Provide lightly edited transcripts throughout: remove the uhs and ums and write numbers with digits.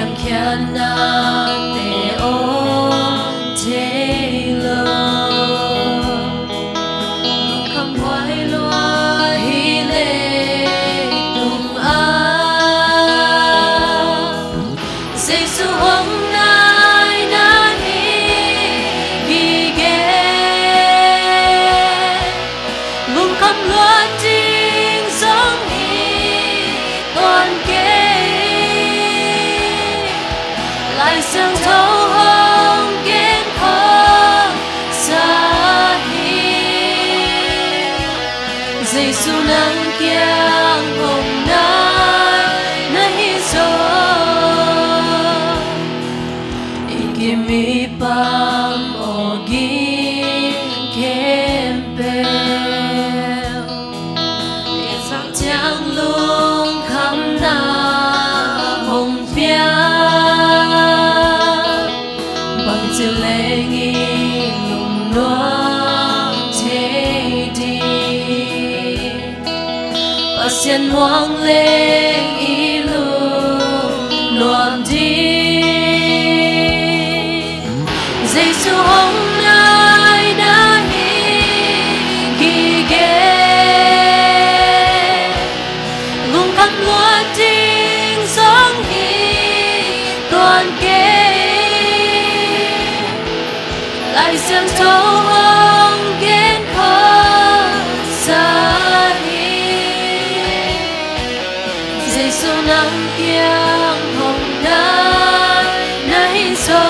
Hãy hoang lên ý luôn loạn đi Giêsu hôm nay đã ghi ghé luôn khắp loa tiếng gióng hi toàn kế lại xem thấu hông ghen khó xa Giêsu nắng kiang hồng đá nấy gió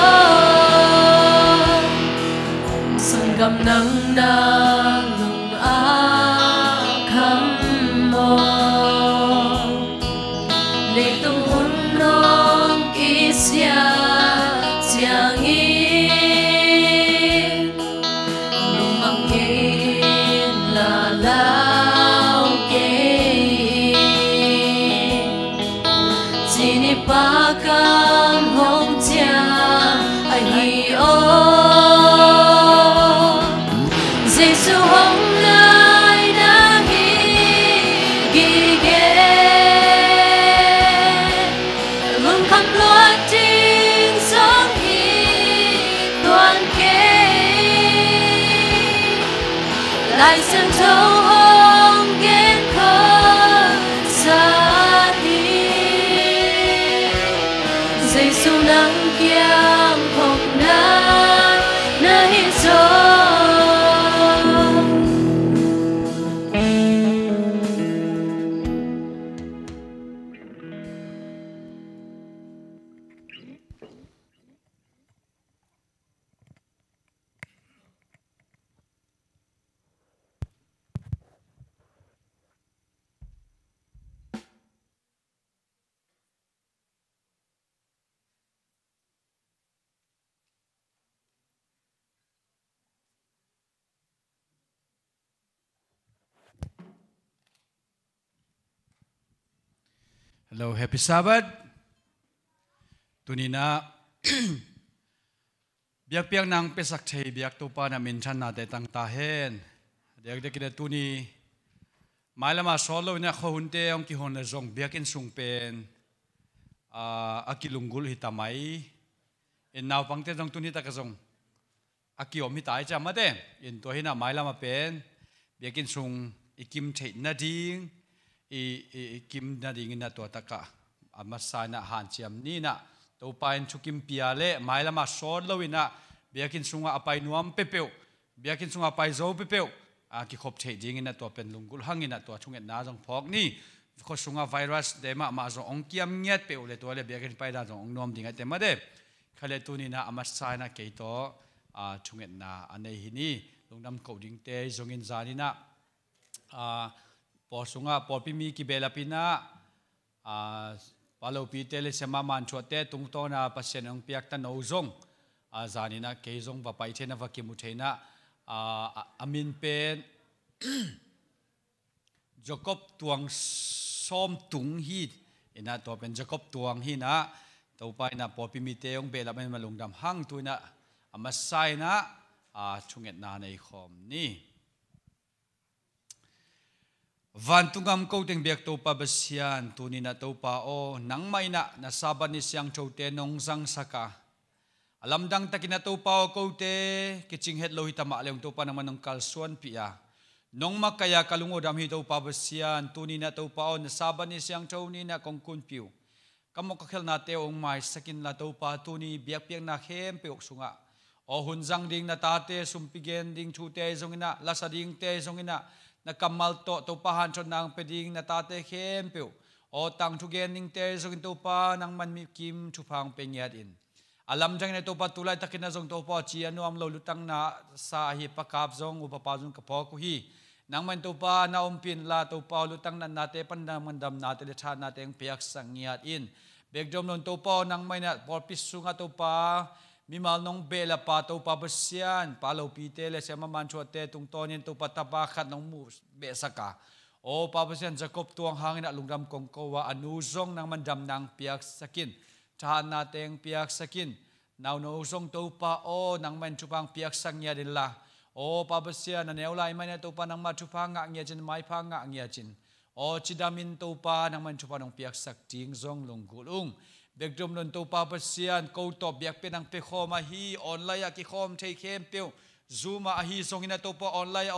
sân cầm nắng na lùng á khăm mò lệ tung hôn non kỹ xia chiang in lùng mang kên là lao ba cam hồng cha ai hi ô Giêsu hôm nay đã ghi ghé luôn khắp loa tiếng gióng hi toàn kế lại xem thấu hông ghen khó xa Giêsu nắng kiang hồng đá nấy gió Hello, happy Sabbath. Tunina biak piang nang pesak thei biak tu pa na min than na te tang ta hen. Dek dek de tuni mailama solo na kho hunte ong ki hon zong biak in sung pen akilungul hitamai in naw pangte jong tuni ta ka zong akiom hi tai cha ma de in to hina mailama pen biak in sung ikim thei na ding kim na ding na to taka amasana han chiam ni na to pain chukim piale mailama sor lowina biakin sunga apai nuam pepeu biakin sunga pai zo pepeu ki khop thei ding na to pen lungul hangina to chunget na jong phok ni kho sunga virus dema ma zo ongkiam nget pe ule to le biakin pai da jong ongnom ding ate ma de khale tuni na amasana ke to chunget na anei hini lungnam coding te zongin zanina Posunga popimi ki belapina palo pi tele sema man chote tungto na pasien ong piak ta nozong zanina keizong va pai thena va kimuthena amin pen Jacob tuang som tung hi ina to pen Jacob tuang hi na to pai na popimi te ong belapen malungdam hang tuina amasai na chunget na nei khom ni van tungam ko ting biak to pa basian tuni na to pa o nang may na saban ni siyang chote nong sang saka alam dang takina to pa o ko te kiching het lo hitama leong to pa naman ng kalsuan pia nong makaya kalungo dam hi to pa basian tuni na to pa o na saban ni siyang choni na kong kunpiu kamo kakhel na te ong mai sakin la to pa tuni biak piak na khem peok sunga o hunjang ding na tate sumpigen ding chute zongina lasading te zongina na kamal to pahan chon nang peding na tate khem pe o tang thu gen ning te zong to pa nang man mi kim thu phang pengyat in alam jang ne to pa tulai takina zong to pa chi anu am lo lutang na sa hi pakap zong upapa zong kapo ku hi nang man to pa na umpin la to pa lutang na nate pandam mandam nate le tha na teng piak sangyat in begdom non to pa nang mai na por pisunga to pa mimal nong bela pa to pa basian palo pite le sema manchote tung tonin to pataba khat nong mu be saka o pa basian jacob tuang hangin alungdam kongkowa anuzong nang mandam nang piak sakin tahan nateng piak sakin naw no usong to pa o nang man chupang piak sangya din la o pa basian na neulai man to pa nang machupang nga ngya chin mai pa nga ngya chin o chidamin to pa nang man chupang piak sak ting zong lunggulung begdom non to pa basian ko to biak pe nang pe khoma hi online ki khom thei khem pe zuma hi songina to pa online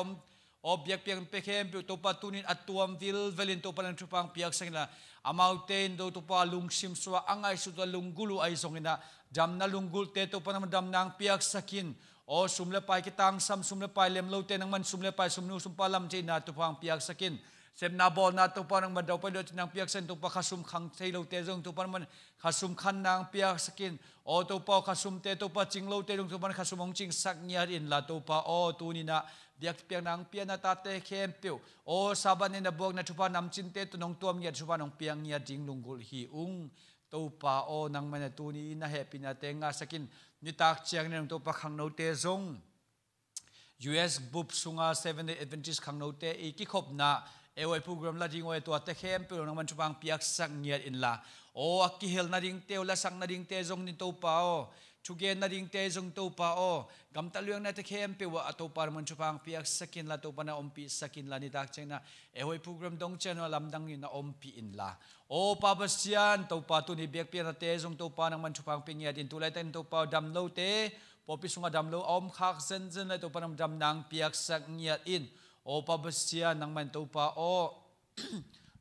o biak pe pe khem pe to pa tunin atuam vil velin to pa nang chupang piak sangla amauten do to pa lungsim swa angai su to lunggulu ai songina dam na lunggul te to pa nang dam nang piak sakin o sumle pai kitang sam sumle pai lem lo te nang man sumle pai sumnu sumpalam che na to pang piak sakin sem na bol na to pa nang madaw pa dot nang piak sen to pa khasum khang thailo te jong to pa man khasum khan nang piak sakin o to pa khasum te to pa chinglo te jong to pa khasum ong ching sak nyar in la to pa o tu ni na biak piak nang pia na ta te khem pe o saban ni na bok na chupa nam chin te to nong tuam nya chupa nong piang nya ding lunggul hi ung to pa o nang man tu ni na happy na te nga sakin ni tak chiang nang to pa khang no te jong US bup sunga 7 Adventist khang no te e ki khop na ewai program la ding oi to te khem pe nang man chupang piak sak ngiat in la o aki hel na ding te la sang na ding te jong ni to pa o chugen na ding te jong to pa o gam ta luang na te khem pe wa to par man chupang piak sakin la to pa na ompi sakin la ni tak cheng na ewai program dong chen lam dang ni na ompi in la o pa basian to pa tu ni bek pe na te jong to pa nang man chupang pingiat in tulai ten to pa dam lo te popi sunga dam lo om khak zen zen la to pa nang dam nang piak sak ngiat in o pa basian nang man to pa o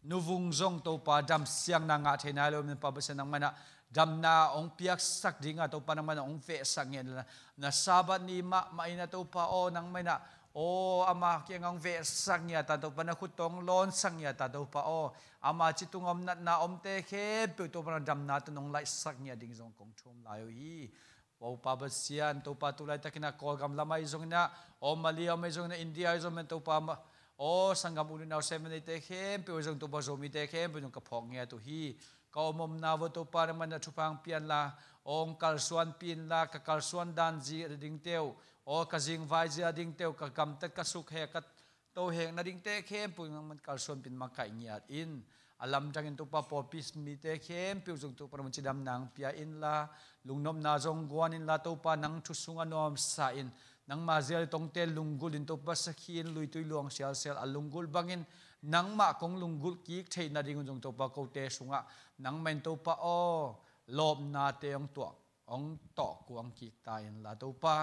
nuvung zong to pa dam siang na nga thena lo men pa basian nang mana dam na ong piak sak dinga to pa nang mana ong fe sak ngen na sabat ni ma ina to pa o nang mana o ama kyang ve sak nya ta to pa na khutong lon sang nya ta to pa o ama chitungom nat na om te khe pe to pa dam na to nong lai sak nya ding zong kong thum lai hi o pa basian to pa tulai takina kol gam lamai zong na o malia mai zong na india zong men to pa o sangam ulu naw 7 te khem pe zong to pa zomi te khem pe ka phok nge to hi ka mom na wo to pa man na chupang pian la ong kalsuan pin la ka kalsuan dan ji ding teu o ka jing vai ji ding teu ka kam ta ka suk he ka to heng na ding te khem pu man kalsuan pin ma kai ngiat in alam jangin to pa popis mi te khem pe zong to pa man chidam nang pia in la lungnom na zong guan in la to pa nang thusunga nom sa in nang mazel tong te lunggul in to pa sakhin lui tui luang sial sel alunggul bangin nang ma kong lunggul ki thei na ding jong to pa ko te sunga nang men to pa o lob na te ong to ong to kuang ki ta in la to pa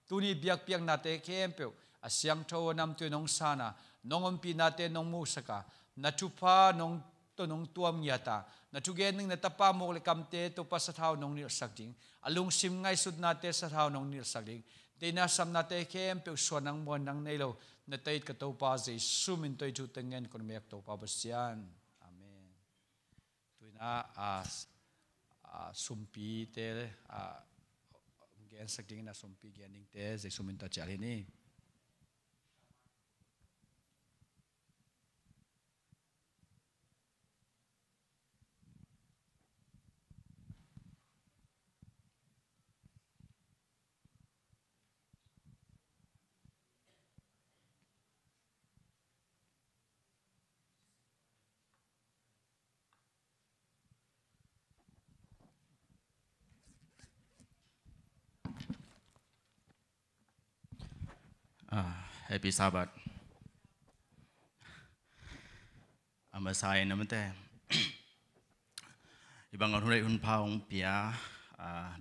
tuni biak piang na te khem pe asyang tho nam tu nong sana nongom pi na te nong mu saka na chupa nong to nong tuam yata na chugen ning na tapa mo le kam te to pa sa thau nong ni sak ding alung sim ngai sud na te sa thau nong ni sak ding te na sam na te khem pe so nang mon nang nei lo na te ka to pa je sumin toi chu tengen kon mek to pa basian amen tuina sumpi te gen sak ding na sumpi gen ning te je sumin ta chali ni Happy Sabbath. มาใส่นะมันแต่บางคนได้หุ่นพาวงเปีย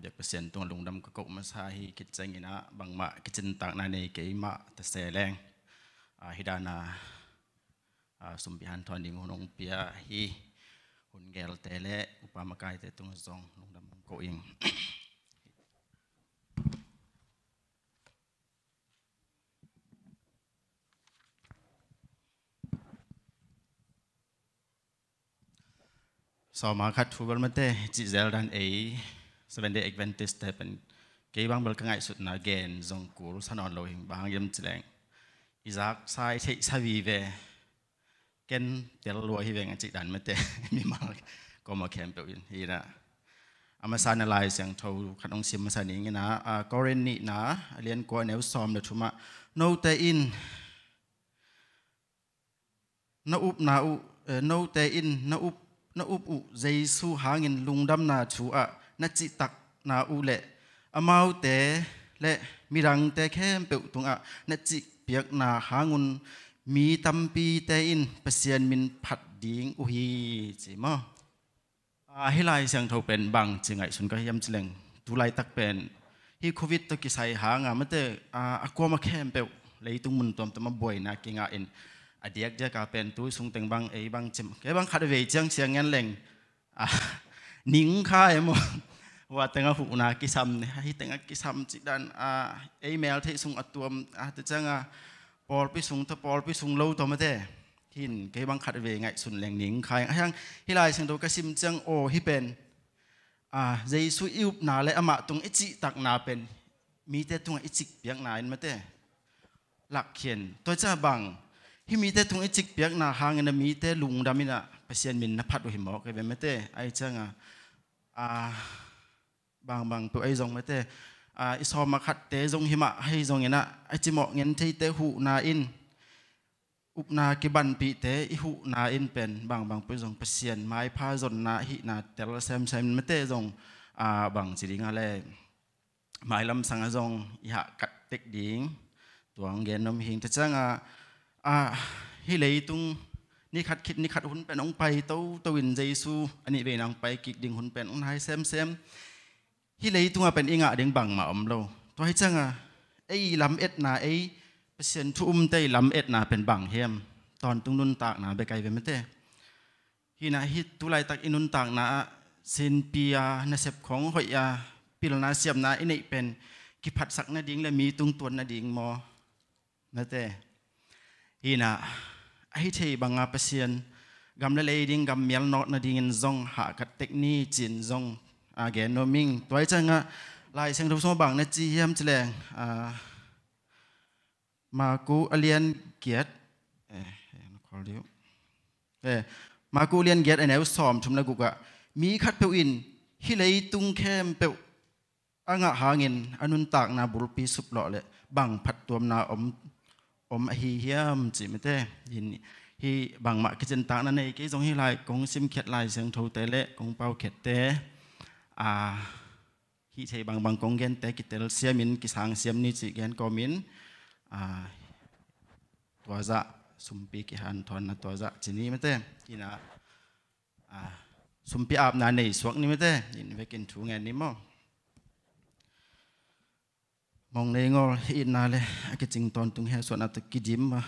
เด็กเปอร์เซ็นต์ตัวลุงดำก็กมาใส่กิจจังงี้นะบางมากิจจินต่างในเกี่ยมาแต่เสแรงฮิดานาสมบิฮันทอนดิงหุ่นเปียฮีหุ่นแกลแต่และอุปามากายแต่ตรงซองลุงดำก็เองสมัยขัดฟุตบอลมาเตะจิเซลดันสเวนเดย์เอ็กเวนติสเตเป็นเกี่ยบางเบลก็ง่ายสุดนะเกนจงกูรุสนอนโลหิงบางยมจิเลงอิซักไซเทสวีเวเกนเดลลัวฮิเวงจิดันมาเตะมีมาก็มาแคมเปญฮีนะอามาซานไลซ์อย่างทูขัดองซิมมาซานิงนะกอเรนนี่นะเรียนกว่าแนวซ้อมเดือดทุ่มะโนเตอินนาอุบนาอุโนเตอินนาอุบนาอุบอุเจสูหาเงินลุงดำนาชัวนัจิตักนาอุเละอามาเตเละมีรังเตแค่เปิดตรงนัจิเปียกนาหาเงินมีตัมปีเตอินเปเซียนมินผัดดิ้งอุฮีจิมอให้ลายเสียงเท่าเป็นบางจิงไงสุนก็ย้ำจิเลงตุไลตักเป็นฮีโควิดตะกี้ใส่หางมันเตอากวมาแค่เปิดเลยตุ้งมุนตัวมาบ่อยนะกิงอินอดีตเจ้าก็เป็นตัวสุงเต็งบางบางจิมแกบางขัดเวจังเสียงเงินแรงนิ่งค่ายมั้งว่าเต็งหูนากิซัมเนี่ยให้เต็งกิซัมจิดันเมลที่สุงอัดตัวแต่จังปอลไปสุงถ้าปอลไปสุงเล่าตัวมาเต้หินแกบางขัดเวไงสุนแรงนิ่งค่ายยังฮิลายเสียงตัวกสิมจังโอฮิเป็นเจสุอิบนาเลยอามาตรงอิจิตักนาเป็นมีแต่ตรงอิจิเปียกนาอินมาเต้หลักเขียนตัวจ้าบางที่มีแต่ตรงไอ้จิกเปียกนาหางนะมีแต่ลุงดามินะเปเซียนมินนับพัดหิมอกกันเป็นไม่แต่ไอ้เจ้างบางตัวไอ้จงไม่แต่อิสอมาขัดเตะจงหิมะให้จงเงี้ยนะไอ้จิหมอกเงี้ยที่เตะหูนาอินอุปนากิบันปีเตะอิหูนาอินเป็นบางตัวจงเปเซียนไม้พาจนนาหินาแต่ละเซมไม่แต่จงบางสิ่งอะไรไม้ลำสังจงอยากกัดเต็กดิ้งตัวเงี้ยน้ำหิงแต่เจ้างฮิเลยตุงนี่ขัดคิดนี่ขัดหุ่นเป็นองไปเต้าวินเจซูอันนี้เป็นองไปกิกดิ่งหุ่นเป็นองไฮเซมฮิเลยตุงเป็นอิงะเด้งบังมาอมโลตัวให้จังไอ้ลำเอ็ดนาไอ้เปอร์เซ็นต์ทุ่มเตยลำเอ็ดนาเป็นบังเฮียมตอนตุงนุนตากนาไปไกลไปไม่เต้ฮินาฮิตุไลตักอินุนตากนาเซนปียนาเซบของหอยปิลนาเสียมนาอินี่เป็นกิพัดสักนาดิ่งและมีตุงตัวนาดิ่งมอไม่เต้ฮีน่ะไอ้ที่บางอาเปเซียนกำลังเลยดิ้งกำเมียลนอตนาดิ้งซงหากัดเทคนิคจินซงแกนโนมิงตัวไอ้จังลายเสียงทุกสมบังนั่นจีเยี่ยมจิแรงมากูเลียนเกียรติขอเดียวมากูเลียนเกียรติไอ้แนวสอมชมนะกูกะมีขัดเปวินฮิเลยตุงเข้มเปวอ่างหาเงินอนุนตากนาบุรปีสุบหล่อเลยบังผัดตัวนาอมฮีเฮียมจิไม่ได้ยินฮีบางมากิจต่างนั่นเองกี่ตรงฮีลายกงซิมเข็ดลายเสียงโทเตเละกงเป่าเข็ดเตฮีเทบางกงเกนเตกิเตลเสียมินกิสังเสียมนี่จิเกนกอมินตัวจะสุมปีกิฮันทอนนะตัวจะจีนี่ไม่ได้กินสุมปีอาบนาในสวกนี่ไม่ได้ยินไปกินถูงเงินนี่มั้งมองในงออินนาเลยกิจริงตอนตุงเฮส่วนอัตกิจิมมา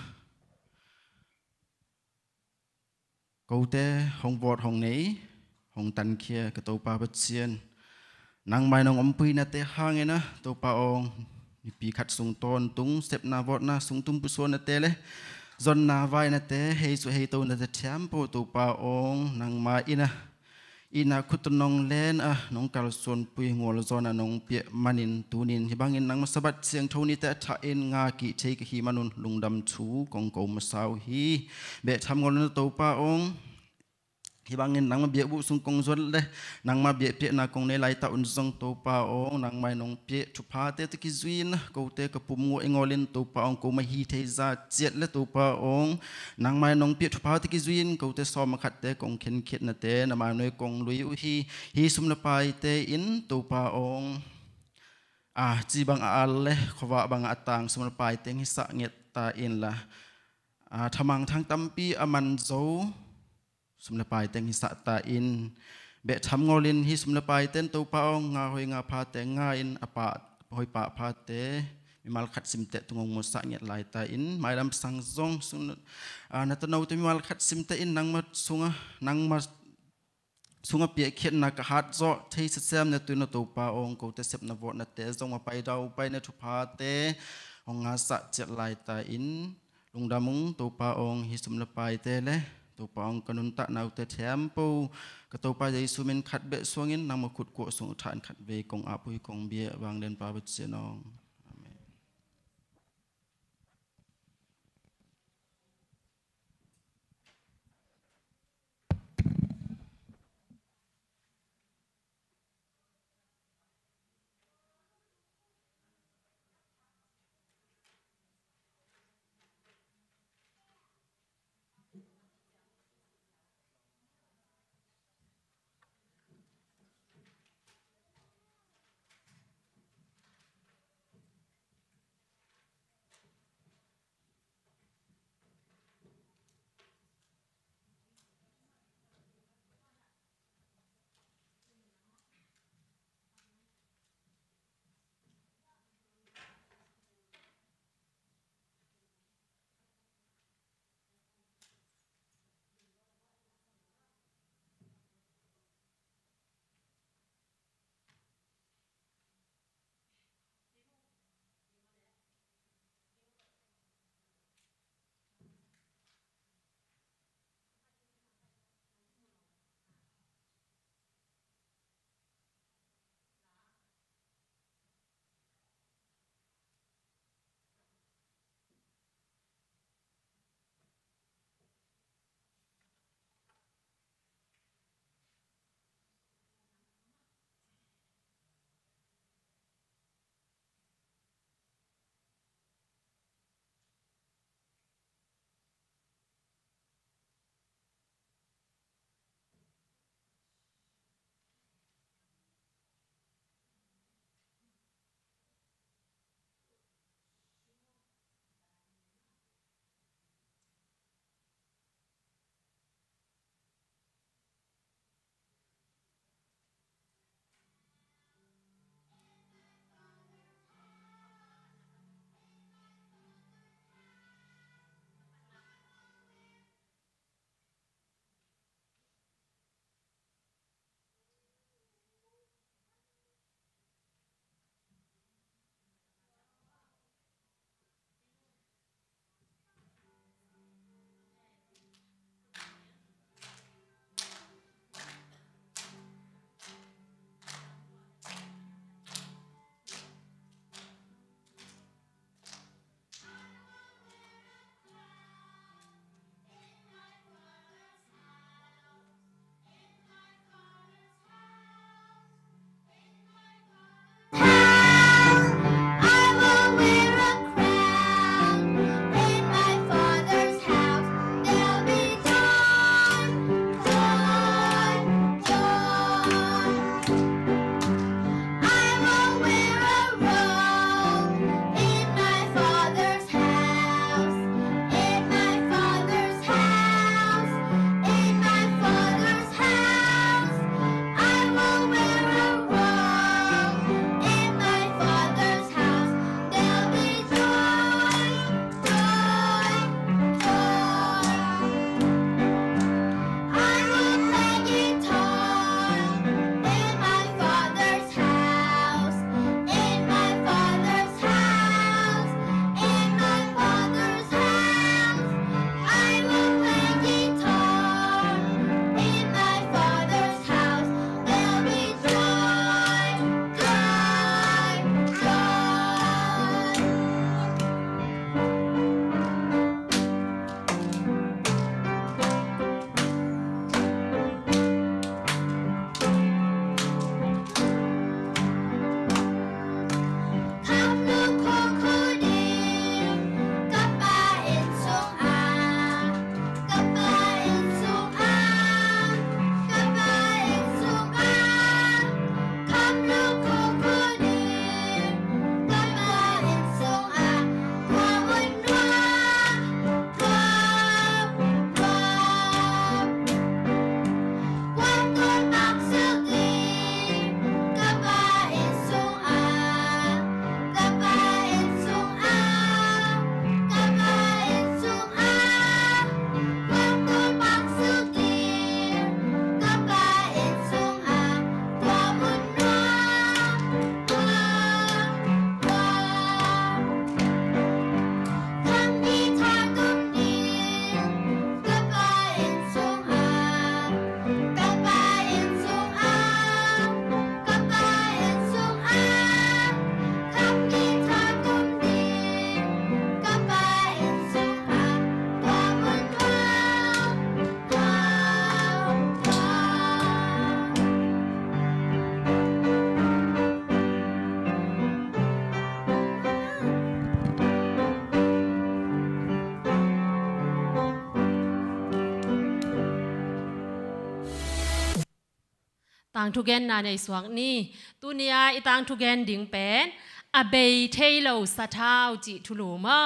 กูเตะห้องวอดห้องนี้ห้องตันเคียกตัวปลาบัดเซียนนางไม้นองอมปุยนาเตะห่างไงนะตัวปลาองนี่ปีขัดสุงตอนตุงเสพนาวอดนาสุงตุ้มปุโซนาเตะเลยจนนาไว้นาเตะเฮสุเฮตัวนาเตะแชมป์ตัวปลาองนางไม้อินาคุตนองเลนน้องกาลส่วนปุยงัวลจอนน้องเปียมันินตูนินที่บางอินนังมาสบัดเสียงเท่านี้แต่ถ้าเอ็นงากิเชกฮีมันุนลุงดำชูกองโกมาสาวฮีเบะทำงานตัวป้าองที่บางอินนังมาเบียบุสุงกงจวนเลยนังมาเบียเปียนากงในไหลตาอุนซงตัวป้าองนังไม่น้องเปียชุพาเตตะกิจุยนกูเตกปุ่มงัวเองอลินตัวป้าองกูมาฮีเทซาเจ็ดและตัวป้าองนังไม่น้องเปียชุพาตะกิจุยนกูเตซ้อมมาขัดเตกงเข็นเข็ดนาเตนามาหน่วยกงลุยอุฮีสุมนาไปเตอินตัวป้าองจีบางอาเลขว่าบางอาตังสมุนไพรเต็งหิสะเงียตาอินละทำมังทางตั้มปีอามันโจ สมละปายเต็งหิสัตตาอินเบะทำงอลินฮิสมละปายเต็นตัวปาองงาหอยงาพาเตงงาอินอปะหอยปะพาเตมีmal khat sim te tungong mo sa nget lai ta in mai lam sang zong sun na to nau te mi mal khat sim te in nang ma sunga pia khiat na ka hat zo thei se sem na tu na to pa ong ko te sep na vo na te zong ma pai dau pai na thu pha te ong nga sa chet lai ta in lungdamung to pa ong hi sum la pai te le to pa ong kanun ta nau te them po ka to pa jai sumen khat be suangin nang ma khut ko sung than khat ve kong a pui kong bia wang den pa bit se nong างทุกแกนนาในสวงนี้ตุเนียอีตังทุกแกนดิ่งเป็นอเบยเทโลสะท้าวจิทุลูมอ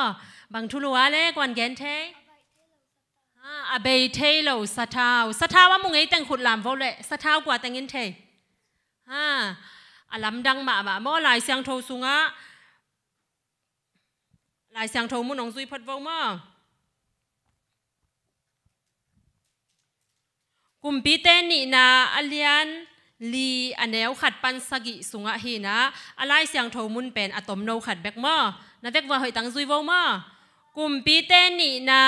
บางทุลูอะไรกวนแกนเทอเบยเทโลสะท้าวว่ามุงไงแต่งขุดลำโวเลยสะท้าวกว่าแต่งเงินเทลำดังมาโมลายเสียงโทสุงะลายเสียงโทมุนองซุยพัดวงมอกุมปีเตนี่นาอเลียนลีอันเนวขัดปันสกิสุงะฮีนะอะไรเสียงโทมุนเป็นอะตอมโนขัดแบกมอนาเวกว่าหอยตังซุยวงมอกุมปีเตนี่นา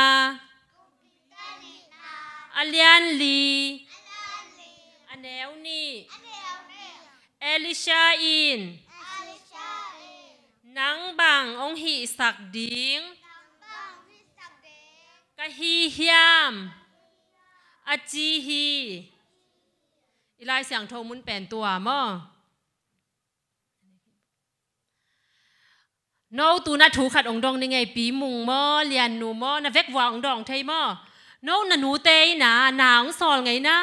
อเลียนลีอันเนวนี่เอลิชาอินนังบังองหิสักดิงกะฮีเฮียมอาจีฮีอีไลเสียงโทมุนเป็นตัวมอโนตูนัดถูขัดองดองในไงปีมุงมอเลียนหนูมอนาเวกวางองดองไทยมอโนนันหนูเตยนะนางสอนไงนะ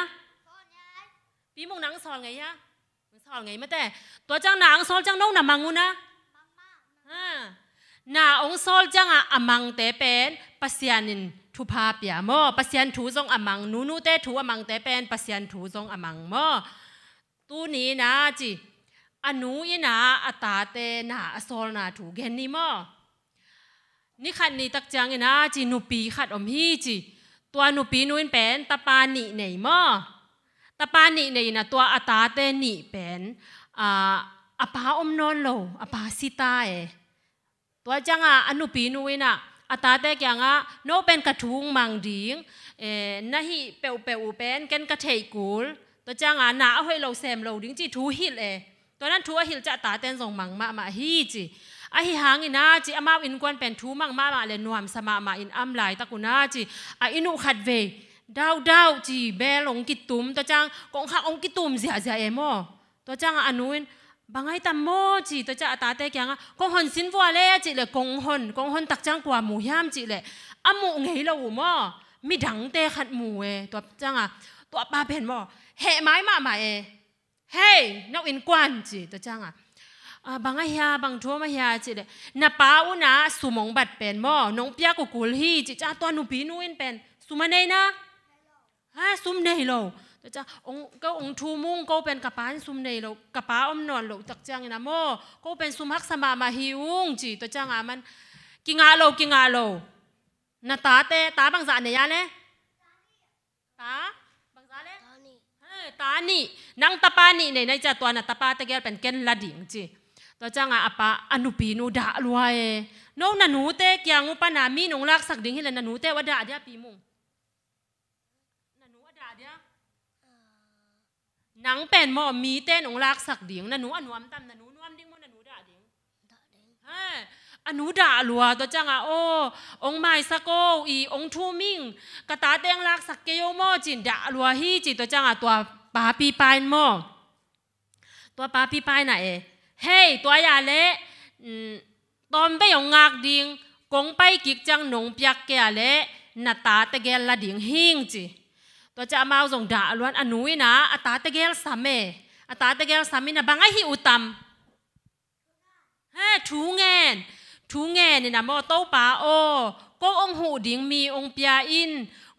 ปีมุงนางสอนไงยะสอนไงมาแต่ตัวจังนางสอนจังโนนามังงูนะนาองสอนจังอะมังเตเป็นปัสยานินทุพาเปียมอปัสยันถูจงอมังนูเตถูอมังเตเป็นปัสยันถูจงอมังมอตูนี้นะจีอนุยนะอตาเตนะอโซลนาถูเกนนี่มอนี่ขัดนี่ตักจังนะจีนุปีขัดอมฮีจีตัวนุปีนุนเป็นตาปานิเนยมอตาปานิเนยนะตัวอตาเตนิเป็นอปาอมนอนโลอปาสิตาตัวจังอนุปีนุยนะอาตาแต่ยังโนเป็นกระทุงมังดิงน่าฮิเปวเป็นกันกระเทยกูลตัวจังหนาให้เราแซมเราดิ้งจีทูฮิลตัวนั้นทูฮิลจะตาเต้นส่งมังมาฮีจีฮิหางอินาจีอามาอินกวนเป็นทูมังมาเลยนวมสมาอินอัมไลตะกุนาจีอินุขัดเวดาวจีเบลงกิตุมตัวจังกงขักองกิตุมเสียโมตัวจังอนุนบางไอ้ตามโมจีตัวจะตาเตะยังกงหนสินวัวเล่จีเลยกงหนตักจังกว่าหมูย่ามจีเลยอามูไงเราหม้อมีดังเตะขัดหมูตัวจังตัวปลาเป็นหม้อเห่ไม้มาเฮ้นักอินกวนจีตัวจังบางไอ้ยาบางทั่วมาเฮียจีเลยน้าป้าอุนะสุมงบัดเป็นหม้อน้องเปียกกุลฮีจีจ้าตัวหนูปีนูอินเป็นสุมาเนยนะสุมเนยเราจะองทูมุงก็เป็นกระป๋าซุมในเรากระป๋าอมนอนเราตักจังนะโมก็เป็นซุมฮักสมาฮิวงจีตัวจังมันกิงาโลนาตาเตตาบางสารเนี่ยเนี่ยตาบางสารเลยตานี่นังตาปานี่ในจะตัวนาตาปาตะเกียเป็นเกนลาดิ่งจีตัวจังอะปะอนุปีนูด่าลวยโน่นันหนูเตะยังอุปนามีนงลักสักดิ่งให้เลยนันหนูเตะว่าด่าเดียปีมุงนันหนูว่าด่าเดียนังเป็นหม้อมีเต้นองลักสักดิ่งนันหนูอนุมตั้มนันหนูนวมดิ่งมันนันหนูด่าดิ่งอนุด่าลัวตัวจังโอ้องไม้สะโกอีองทูมิงกระตาเต้งลักสักเกยโมจินด่าลัวฮีจิตัวจังตัวปาปีปายหม้อตัวปาปีปายไหนเฮ้ตัวยาเละตอนไปยองงากดิ่งกงไปกิกจังหนงเปียกแก่เละนาตาตะเกลละดิ่งหิงจิตัวจะมาส่งด่าล้วนอนุยนะอัตาตะเกลสามเมอัตาตะเกลสามีนะบางไอหิอุตัมทูเงินนี่นะโมโตป่าโอก็องหูดิ่งมีองเปียอิน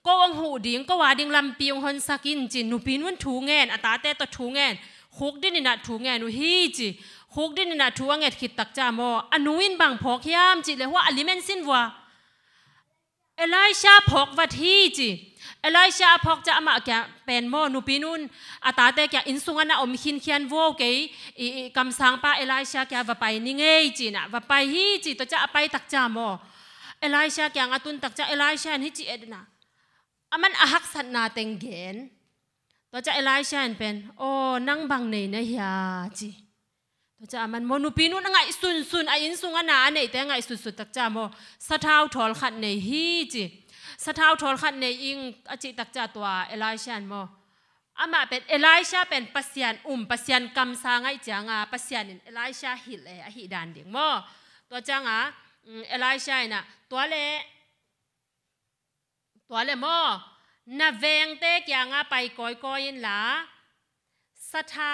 ก็องหูดิ่งก็ว่าดิ่งลำปีองหนสกินจินนูปีนวันทูเงินอัตาเตตัวทูเงินคุกดินนี่นะทูเงินนูฮีจิคุกดินนี่นะทูเงินขิดตักจามโมอนุยนบางพอกยามจิเลยว่าอลิเมนสินว่าเอไลชาพอกวัดฮีจิเอไลชาพอกจะมาแกเป็นโมนูปีนุนอาตาเตแกอินสุงานะอมขินเขียนโวเกยกำสังป้าเอไลชาแกว่าไปนี่ไงจีน่ะว่าไปฮีจีตัวจะไปตักจามโมเอไลชาแกงอตุนตักจะเอไลชาฮิจิเอ็ดนะมันอาหักสันนาเต็งเกนตัวจะเอไลชาเป็นโอ้นั่งบังในนะยาจีตัวจะมันโมนูปีนุนไงสุนไออินสุงานะเนี่ยแต่ไงสุดตักจามโมสะเท้าถอลขัดในฮีจีสะเท้าทอลขัดในอิงอจิตักจ่าตัวเอไลชาโมอามาเป็นเอไลชาเป็นปัสยันปัสยันกำสางไอจางปัสยันเอไลชาหิเลหิดันเดียงโมตัวจางเอไลชาน่ะตัวเล่โมนาเวงเตกยังไปก้อยละ สะเท้า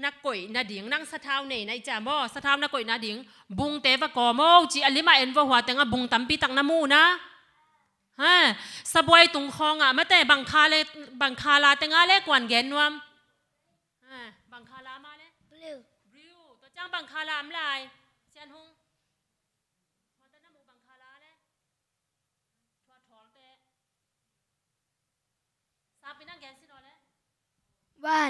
นักก่อยนาดิ่งนั่งสะเท้าในจ่าโมสะเท้านักก่อยนาดิ่งบุงเตวกอโมจีอลิมาเอ็นว่าหัวแต่งบุงตัมปีตักน้ำมูนะฮะสบวยตุงคองอ่ะมาแต่บังคาลาแต่งอะไรกวนเกนวมบังคาลามาเลยบริวตัวจ้างบังคาลามลายเซียนฮงมาแต่น้ำมูบังคาลาเลยชัวทองแต่ซาปีนั่งแกนสิโนเลยว่า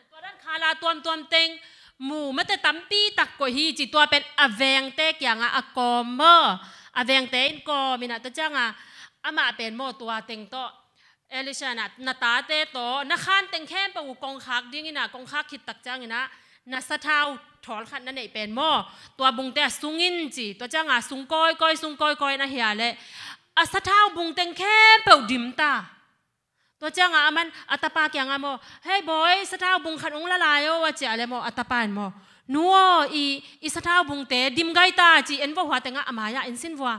ตัวด้านคาลาตัวเต็งหมู่ไม่แต่ตั้มปีตักกว่าฮีจีตัวเป็นอเวงเตกอย่างอากอมเมออเวงเตอินกอมินะตัวจ้างอามาเป็นโมตัวเต็งโตเอลิชานะนาตาเตโตนักขันเต็งแค่ปะอุกองคักดิ้งนะกองคักคิดตักจ้างนะนัสเท้าถอนขันนั่นเองเป็นโมตัวบุงเตสุงินจีตัวจ้างสุงก้อยสุงก้อยนะเฮียเลยอาสเท้าบุงเต็งแค่ปะดิมตาตัวจ้างมันอัตปาเกียงโมเฮ้ยบอยสเท้าบุงขันองละลายว่าจะอะไรโมอัตปานโมนัวอีสเท้าบุงเตดิมไกตาจีเอ็นว่าหัวแต่งอามายาเอ็นสินวัว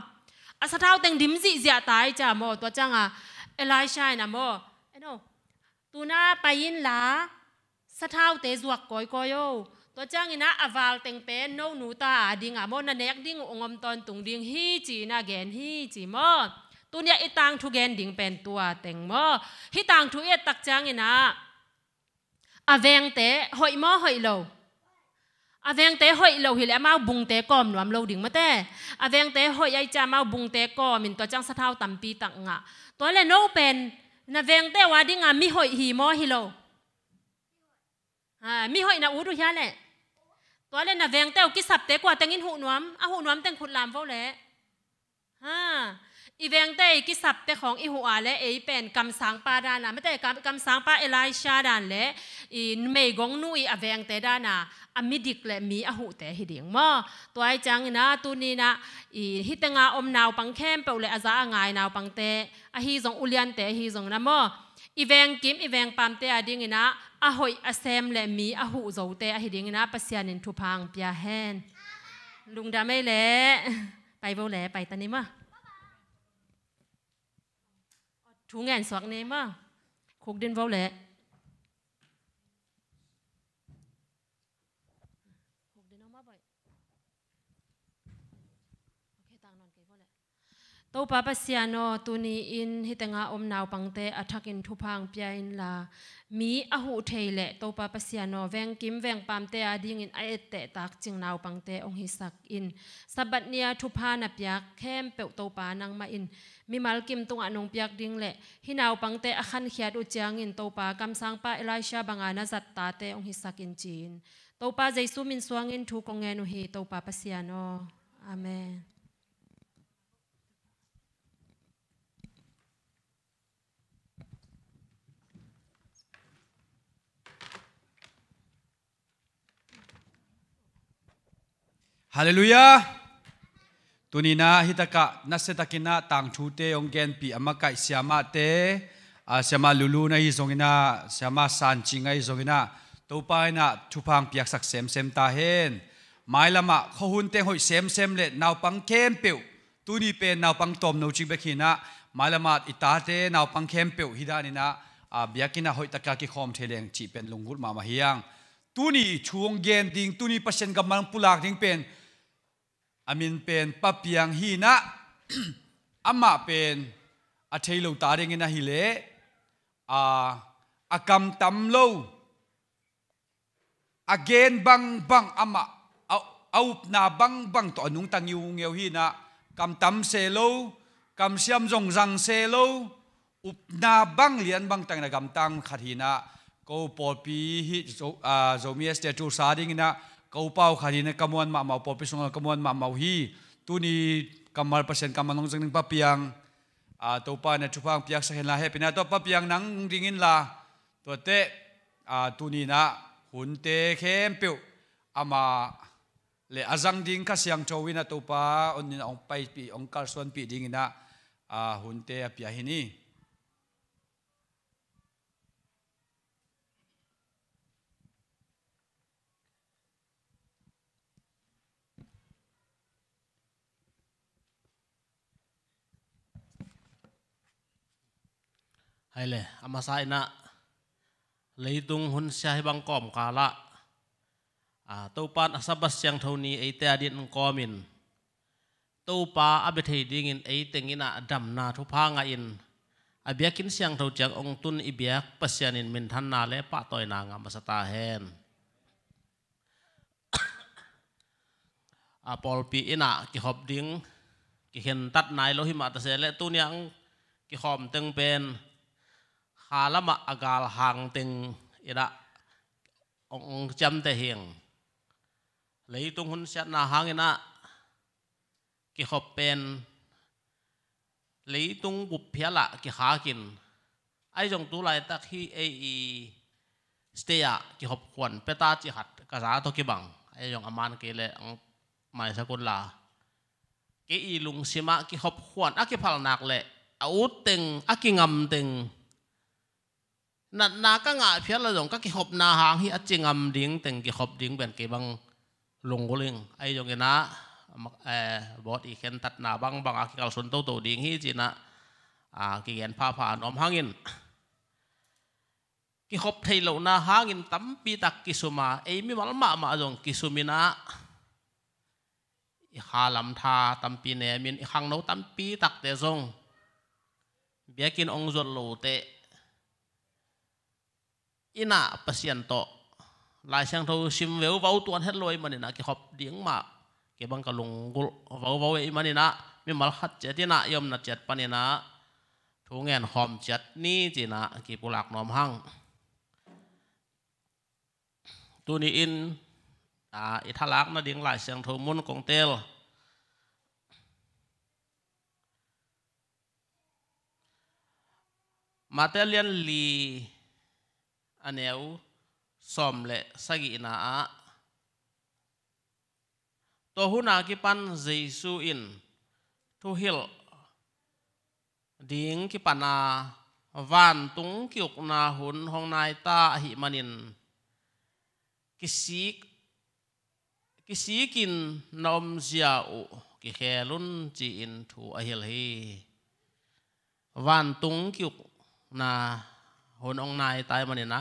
อาสเท้าแต่งดิมสิเสียตายจ้าโมตัวจ้างเอลายชายนะโมเอ็นโอตัวน่าไปยินลาสเท้าเตจวกก้อยตัวจ้างนะอวาลแต่งเป็นโนหนูตาดิ่งโมนันเนกดิ่งองอมตอนตุงดิ่งฮีจีน่าแกนฮีจีโมตัวเนี้ยอีตังทุกแกนดิ่งเป็นตัวแต่งโมฮีตังทุเอตักจ้างนะอเวงเตหอยโมหอยโลอเวงเตหอยโลหิเลมาบุงเตก่อมหนวมโลดิ่งมาแต่อเวงเตหอยไอจามาบุงเตก่อมินตัวจ้างสะเท้าตัมปีตังะตัวเลโนเป็นนาเวงเตว่าดิ่งมีหอยหีโมฮิโลมีหอยนาอูดูยาแหละตัวเลนาเวงเตกิสับเตกว่าแต่งินหูหนวมหูหนวมแต่งขุดลามเฝ้าแหละอีเวงเตกิสับเตของอีหัวและเป็นกำสังปาดานะไม่แต่กำสังปาเอลายชาดานและอีเมกงนุยอเวงเตดานะอมิดิกและมีอหุเตหิดิงมอตัวไอจังนะตัวนี้นะอีฮิตงาอมนาวปังเข้มเปล่าและอาซาอ่างายนาวปังเตอฮีซงอุเลียนเตฮีซงนะมออีเวงกิมอีเวงปามเตอดิงนะอหอยอเซมและมีอหุโจเตอหิดิงนะปัสยานินทุพังเปียแฮนลุงดาไม่เละไปโบแหละไปตอนนี้มั้งทุงเงินสวกเนมะคุกดินเฝ้าแหละคุกดินเอามาบ่อยโอเคต่างนอนเก็บเฝ้าแหละตัวป้าปัสยานอตัวนี้อินฮิตงาอมนาวปังเตอัทักอินทุพังเปียอินลามีอหุเทยเละตัวป้าปัสยานอแวงกิมแวงปามเตอดิ่งอินไอเตตักจิงนาวปังเตองฮิสักอินสบัดเนียทุพานับยักเข้มเปวตัวป้านังมาอินมีมัลกิมตุงอนงเปียกดิ่งเละฮินาวปังเตอขันเขียดอุจยังอินตัวป้ากำสังป้าเอลายชาบังอานาจัตตาเตองฮิสักอินจีนตัวป้าใจสู้มินสวงอินทุกงเงินุฮีตัวป้าปัสยานออาเมนฮาเลลูยาตุนีนาฮิตะกะนัสเตกินาต่างทูเตองเกนปีอามาไกเสียมาเตเสียมาลูลูนะฮิซงอินาเสียมาซันจิงไอซงอินาตัวไปนะทุพังเปียกสักเซมตาเฮนไม้ละมาขหุนเตงหอยเซมเละนาวปังเข้มเปียวตุนีเป็นนาวปังตอมนูจิงเบกินะไม้ละมาอิตาเตนาวปังเข้มเปียวฮิดานินะเบียกินะหอยตะกะกิคอมเทเลงจีเป็นลุงกุดมาเฮียงตุนีช่วงเกนดิ่งตุนีเปอร์เซ็นต์กำลังปุลากดิ่งเป็นอามินเป็นปะเปียงฮีนะอามาเป็นอาเทโลตาเริงินะฮิเลอากำตำโลอาเกนบังอามาเอานาบังตัวนุงตังยูเงียวฮีนะกำตำเซโลกำเสียมจงจังเซโลอุปนาบังเลียนบังตังนะกำตังขัดฮีนะกูปอปีฮิโซมีเอสเตจูซาดิงินะกาเป้าขาดีนะกำวันมาเมาปอปิสงกำวันมาเมาฮีตัวนี้กำมาเปอร์เซ็นต์กำมันงจังนึงปะเปียงตัวป้าเนี่ยชุพังเปียกสักเห็นละเฮปินะตัวปะเปียงนังดิ่งินละตัวเตะตัวนี้นะหุ่นเตะเข้มเปียวอามาเลอาจังดิ่งข้าเสียงโจวินะตัวป้าอันนี้องไปปีองการส่วนปีดิ่งินะหุ่นเตะเปียหินีให้เลยอามาใส่นะ lấy tung hun sai bang com cả la tàu pan asabas yang thâu ni ấy tia điện comin tàu pa abet hay ding in ấy tiếng ina đam na thu pa nga in abiakin siang thâu chang ong tun ibiak pasyanin min than na le pa toy na nga masata hen Paul pi ina ki hop ding ki hen tat nai lo hi ma ta se le tu niang ki khom teng pen khalama agal hang teng ida ong cham te hieng lấy tung hun sát na hang ina ki hop pen lấy tung bup phia la ki kha kin ai jong tu lai tak hi ai steya ki hop kwan peta chi hat ka za to ki bang ai jong aman ke le ang mai sa kun la ke i lung sima ki hop kwan a ki phal nak le a ut teng a ki ngam teng na ka nga phia la jong ka ki hop na hang hi a chingam ding teng ki hop ding ben ke bang lung goling ai jong ina bot i khen tat na bang bang a ki kal sun to ding hi china ki gen pha nom hangin ki hop thei lo na hangin tampi tak ki suma ei mi mal ma jong ki sumina i halam tha tampi ne min i hang no tampi tak te jong biakin ong zot lo te ina pasien to lai sang tho sim veu vau tuan het loi manina ki hop ding ma ke bang kalung gul vau e manina mi mal khat chetina yom na chet panina thu ngen hom chet ni china ki pulak nom hang tu ni in i thalak na ding lai sang tho mun kong tel Matelian li aneu som le sagi na to huna ki pan Jesu in thu hil ding ki pana van tung kiuk na hun hong nai ta hi manin kisikin nom zia u ki khelun chi in thu a hil hi van tung kiuk na hun ong nai tai manina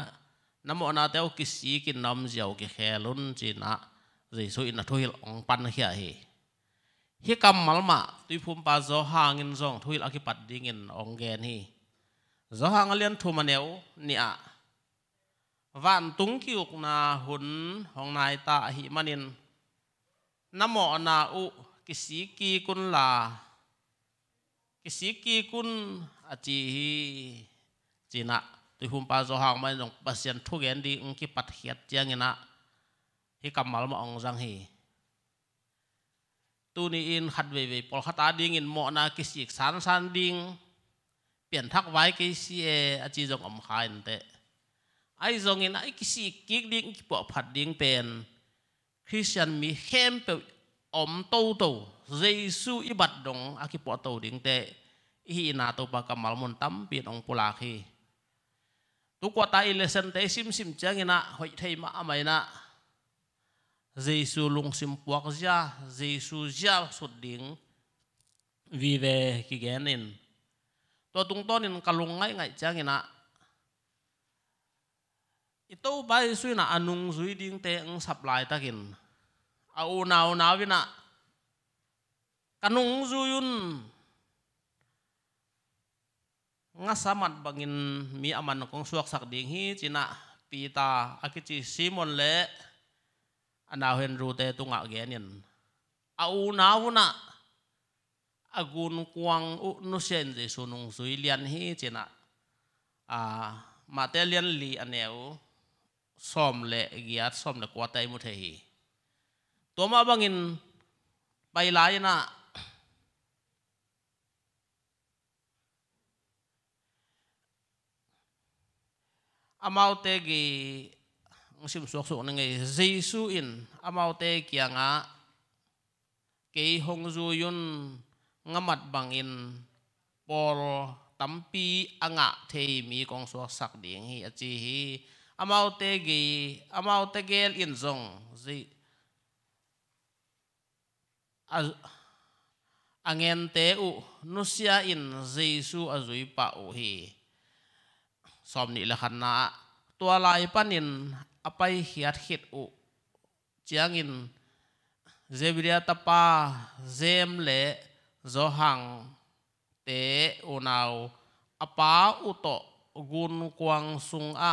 namo na teo kisikin nom zia u ki khelun chi na Jesu in thu hil ong pan hia hi kam malma tui phum pa zo hangin zong thu hil akipat ding in ong gen hi zo hang alian thu maneu ni a van tung kiuk na hun hong nai ta hi manin namo na u kisiki kun la kisiki kun achi hi china tui phum pa zo hang man jong pasien thu gen di ong ki pat hiat chiang ina hi kamal ma ong jang hi tu ni in khat ve pol khata ding in mo na kisik san ding pian thak vai ke si e achi jong om khain te ai jong in ai kisik kik ding ki po phat ding pen Christian mi hem pe om to Jesu ibat dong aki po to ding te hi na to pa kamal mon tam pin ong pula khi tu ko ta ilesen te sim chang ina hoi thei ma amai na Jesu lung sim puak zia Jesu zia sut ding vi ve ki genin to tung ton in kalung ngai chang ina ito bai sui na anung zui ding te ang supply takin au na wina kanung zuyun nga samat bangin mi aman kong suak sak ding hi china pita akichi Simon le anahen rute tunga genin au na agun kwang u nu sen je sunung zui lian hi china Matelian li aneu som le giat som le kwatai mu thei toma bangin pai lai na amaute gi sim suak su ngai Jesu in amaute kianga ke hong zu yun ngamat bangin pol tampi anga thei mi kong suak sak ding hi achi hi amaute gel in zong zi angen te u nusia in Jesu azui pa u hi som ni la khanna ตัวลายปันินอไปเหียดขิดอุเจียงอินเจวิเรียตปาเจมเละโจหังเตอุนาวอปาอุโตกุนกวางสุงอะ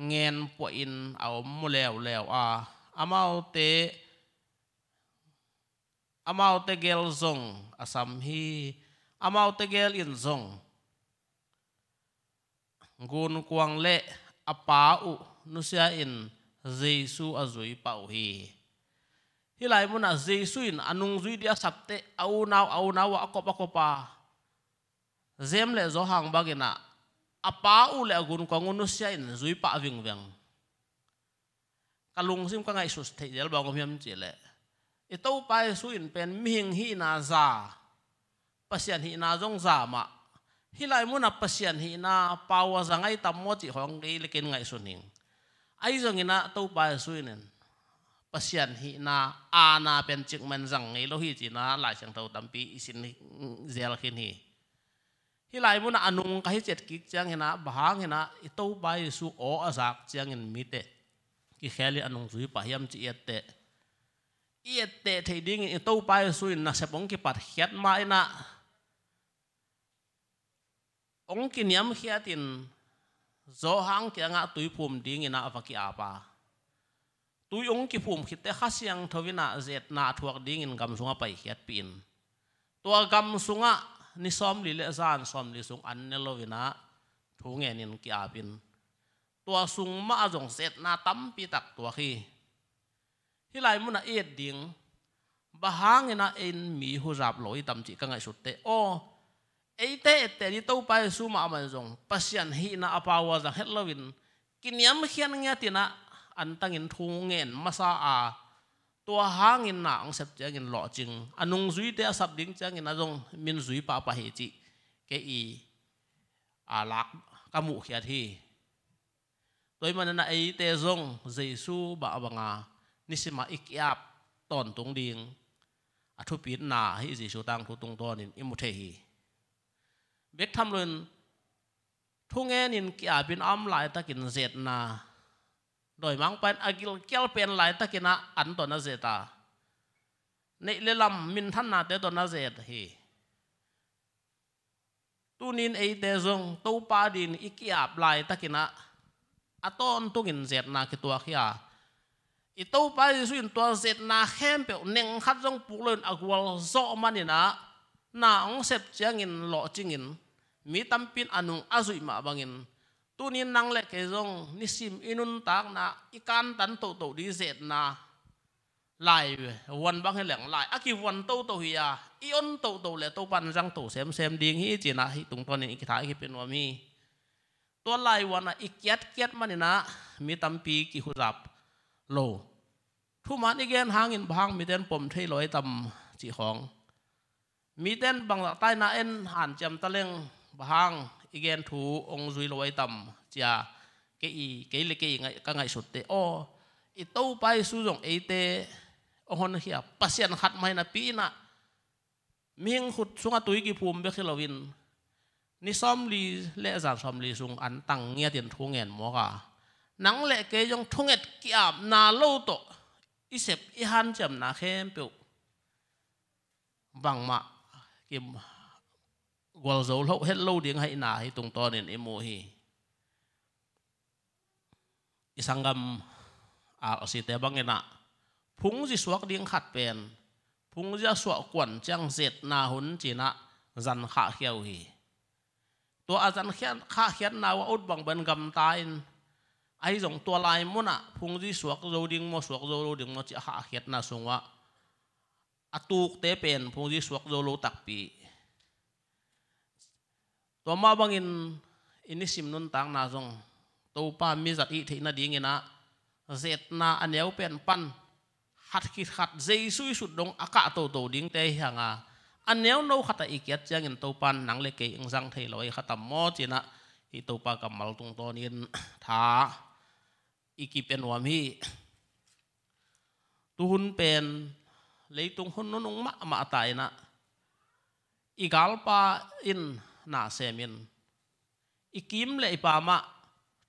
เงินปอินเอามุเลวเลวอามาเตเกลซงอาสัมฮีอามาเตเกลอินซงกุนกวางเละอปาอุนุเซียอินเจซูอาจุยเป่าฮีที่ไหลมุนะเจซูอินอนุงจุยเดียสับเตเอานาวอากบปาเจมเละโจหังบากินะอปาอุเละกุนกวางอุนุเซียอินจุยป่าวิ่งกะลุงซิมก็ไงสุดที่เดี๋ยวบอกกับพี่มจีเละไอตู้ไปสุอินเป็นมิงฮีนาซาปัสยันฮีนาจงซามาที่ไหลมุนะปัสยันฮีนาปาวจังไงตามมติของไอเล็กไงสุนิงไอจงอินะตู้ไปสุอินปัสยันฮีนาอาณาเป็นจิกมันจังไงโลหิจินาหลายเสียงเท่าตั้มปีอิสินเจลขินฮีที่ไหลมุนะอนุงก็ให้เจ็ดกิกจังฮินะบางฮินะไอตู้ไปสุโออาซักจังอินมิเตกิแค่ลีอนุงสุยปะยามจีเอเตที่ดิ้งอิตู้ไปสุยนะเสพองกิปัดเขียดมาอินะองกินยำเขียดินโจหังเกียงะตุยภูมิดิ้งอินะอวักกิอาปาตุยองกิภูมิคิดแต่ข้าเสียงทวินะเจตนาทวกดิ้งอินกำสุงไปเขียดปีนตัวกำสุงะนิสอมลิเลซานสอมลิสุงอันเนลวินะทุงเงินินกิอาปินตัวสุงมาจงเสร็จนาตั้มปีตักตัวขี้ที่ไหลมุนเอ็ดดิ่งบะฮางนะเอ็นมีหูรับลอยตั้มจีกังไงสุดเตโอไอเตที่ตู้ไปสู้มามันจงปัสยันฮีนะอปาวจังเฮลวินกินยำเขียนเงี้ยตินะอันตั้งอินทุงเงินมาซาตัวหางอินนะองเสพจังอินหล่อจริงอันนุงจุยเตสับดิ่งจังอินนะจงมินจุยปะเฮจิเกอีลักกามุเขียที่โดยมันน่ะไอเตจงเจซูบะบังานิสิมาอิกยับตอนตรงดิ่งอัทุปิดนาให้เจซูตังทุตรงตอนนินอิมุเทฮีเบกทำเลยทุ่งเงินินกิอาบินอ้อมหลายตะกินเจตนาโดยมังเป็นอากิลเกลเป็นหลายตะกินะอันตอนนั้นเจตาในเลลำมินท่านนาเตตอนนั้นเจตฮีตูนินไอเตจงตูปาดินอิกยับหลายตะกินะอัตอนตุกินเจ็ดนาคิตัวขี้อิตู้ไปสุนตัวเจ็ดนาเข้มเปียวเน่งขัดจงปุกเลยอากวลโซมันนี่นะนาองเสพเจียงินหล่อจิงินมีตั้มปินอนุอาจุยมาบังินตัวนี้นังเล็กเกจงนิสิมอินุนตากนะอีการตันโตดีเจ็ดนาลายวันบางให้เหลืองลายอากิวันโตเฮียอีอนโตเลยโตปันจังโตเซมดิ่งฮีจีนะฮีตรงตอนนี้อีกท้ายฮีเป็นว่ามีตัวลายวันอีกเกียดมันนี่นะมีตั้มปีกิหุรับโลทุมันอีกเงินหางอินบางมีเต้นปมที่ลอยตั้มจีของมีเต้นบางใต้นาเอ็นหันจำตะเล็งบางอีกเงินถูองจุยลอยตั้มจ้าเกยเล็กไงก็ไงสุดเตออีตู้ไปสู้จงเอเตอหอนเหียปัสยันขัดไม่นะปีนะมีงขุดสุงตุยกิภูมิเบคิลวินนี่ซ้อมลีเละจากซ้อมลีสุงอันตั้งเงียเตียนทุ่งเงินหมอกานังเละเกยงทุ่งเงินกีอาบนาโลโตอิเสบอิฮันจำนาเข้มเปียวบังมากิมกวลโซลเฮ็ดโลเดียงให้นาให้ตรงตอนนี้โมฮีอิสังกัมสิเตบังเงินะพุงจิสวกเดียงขัดเป็นพุงจะสวกกวนจังเสร็จนาหุนจีนะจันขาเขียวฮีตัวอาจารย์ข้าเขียนนาวอุดบังเป็นกำตายไอ้สองตัวลายมุนะพุงที่สวกโจดิ่งมสวกโจโลดิ่งมจะข้าเขียนนาสงวะอตูกเตเป็นพุงที่สวกโจโลตักปีตัวมาบังอินิสิมนุนตังนาสงตัวป้ามีจัดอีที่นาดิ่งนะเจตนาอันเดียวเป็นปันขัดคิดขัดเจสุยสุดดงอากาศโตดิ่งเตยหงาอันเนี้ยโน้ขัดอีกยัดยังเงินตัวปันหนังเล็กเกยงจังเทลอยขัดตมอจีนะอีตัวปากำมัลตรงตัวนี้ท้าอีกีเป็นวามีตุนเป็นเลยตรงหุ่นนุ่งมาตายนะอีกาลปาอินนาเซมินอีกิมเลยปามะ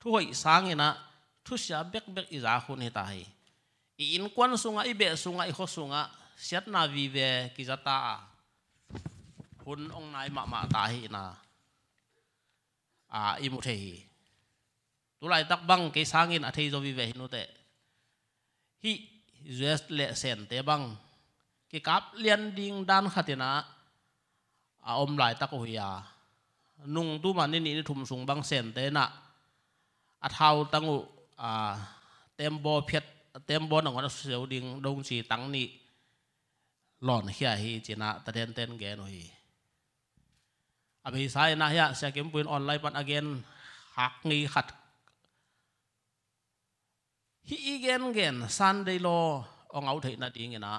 thu hoi sang ina thu sia bek bek iza khun hi ta hi I in kwan sunga I be sunga I kho sunga siat na vi ve ki zata hun ong nai ma ta hi na I mu thei tu lai tak bang ke sangin a thei zo vi ve hi nu te hi US le sen te bang ki kap lian ding dan khatina om lai tak ho ya nung tu man ni thum sung bang sen te na a thau tangu tembo phet tembo na ngona seu ding dong chi tang ni lon hia hi china ta ten ten ge no hi abi sai na ya sia kem puin online pan again hak ngi khat hi igen gen sunday lo ong au thei na ding ina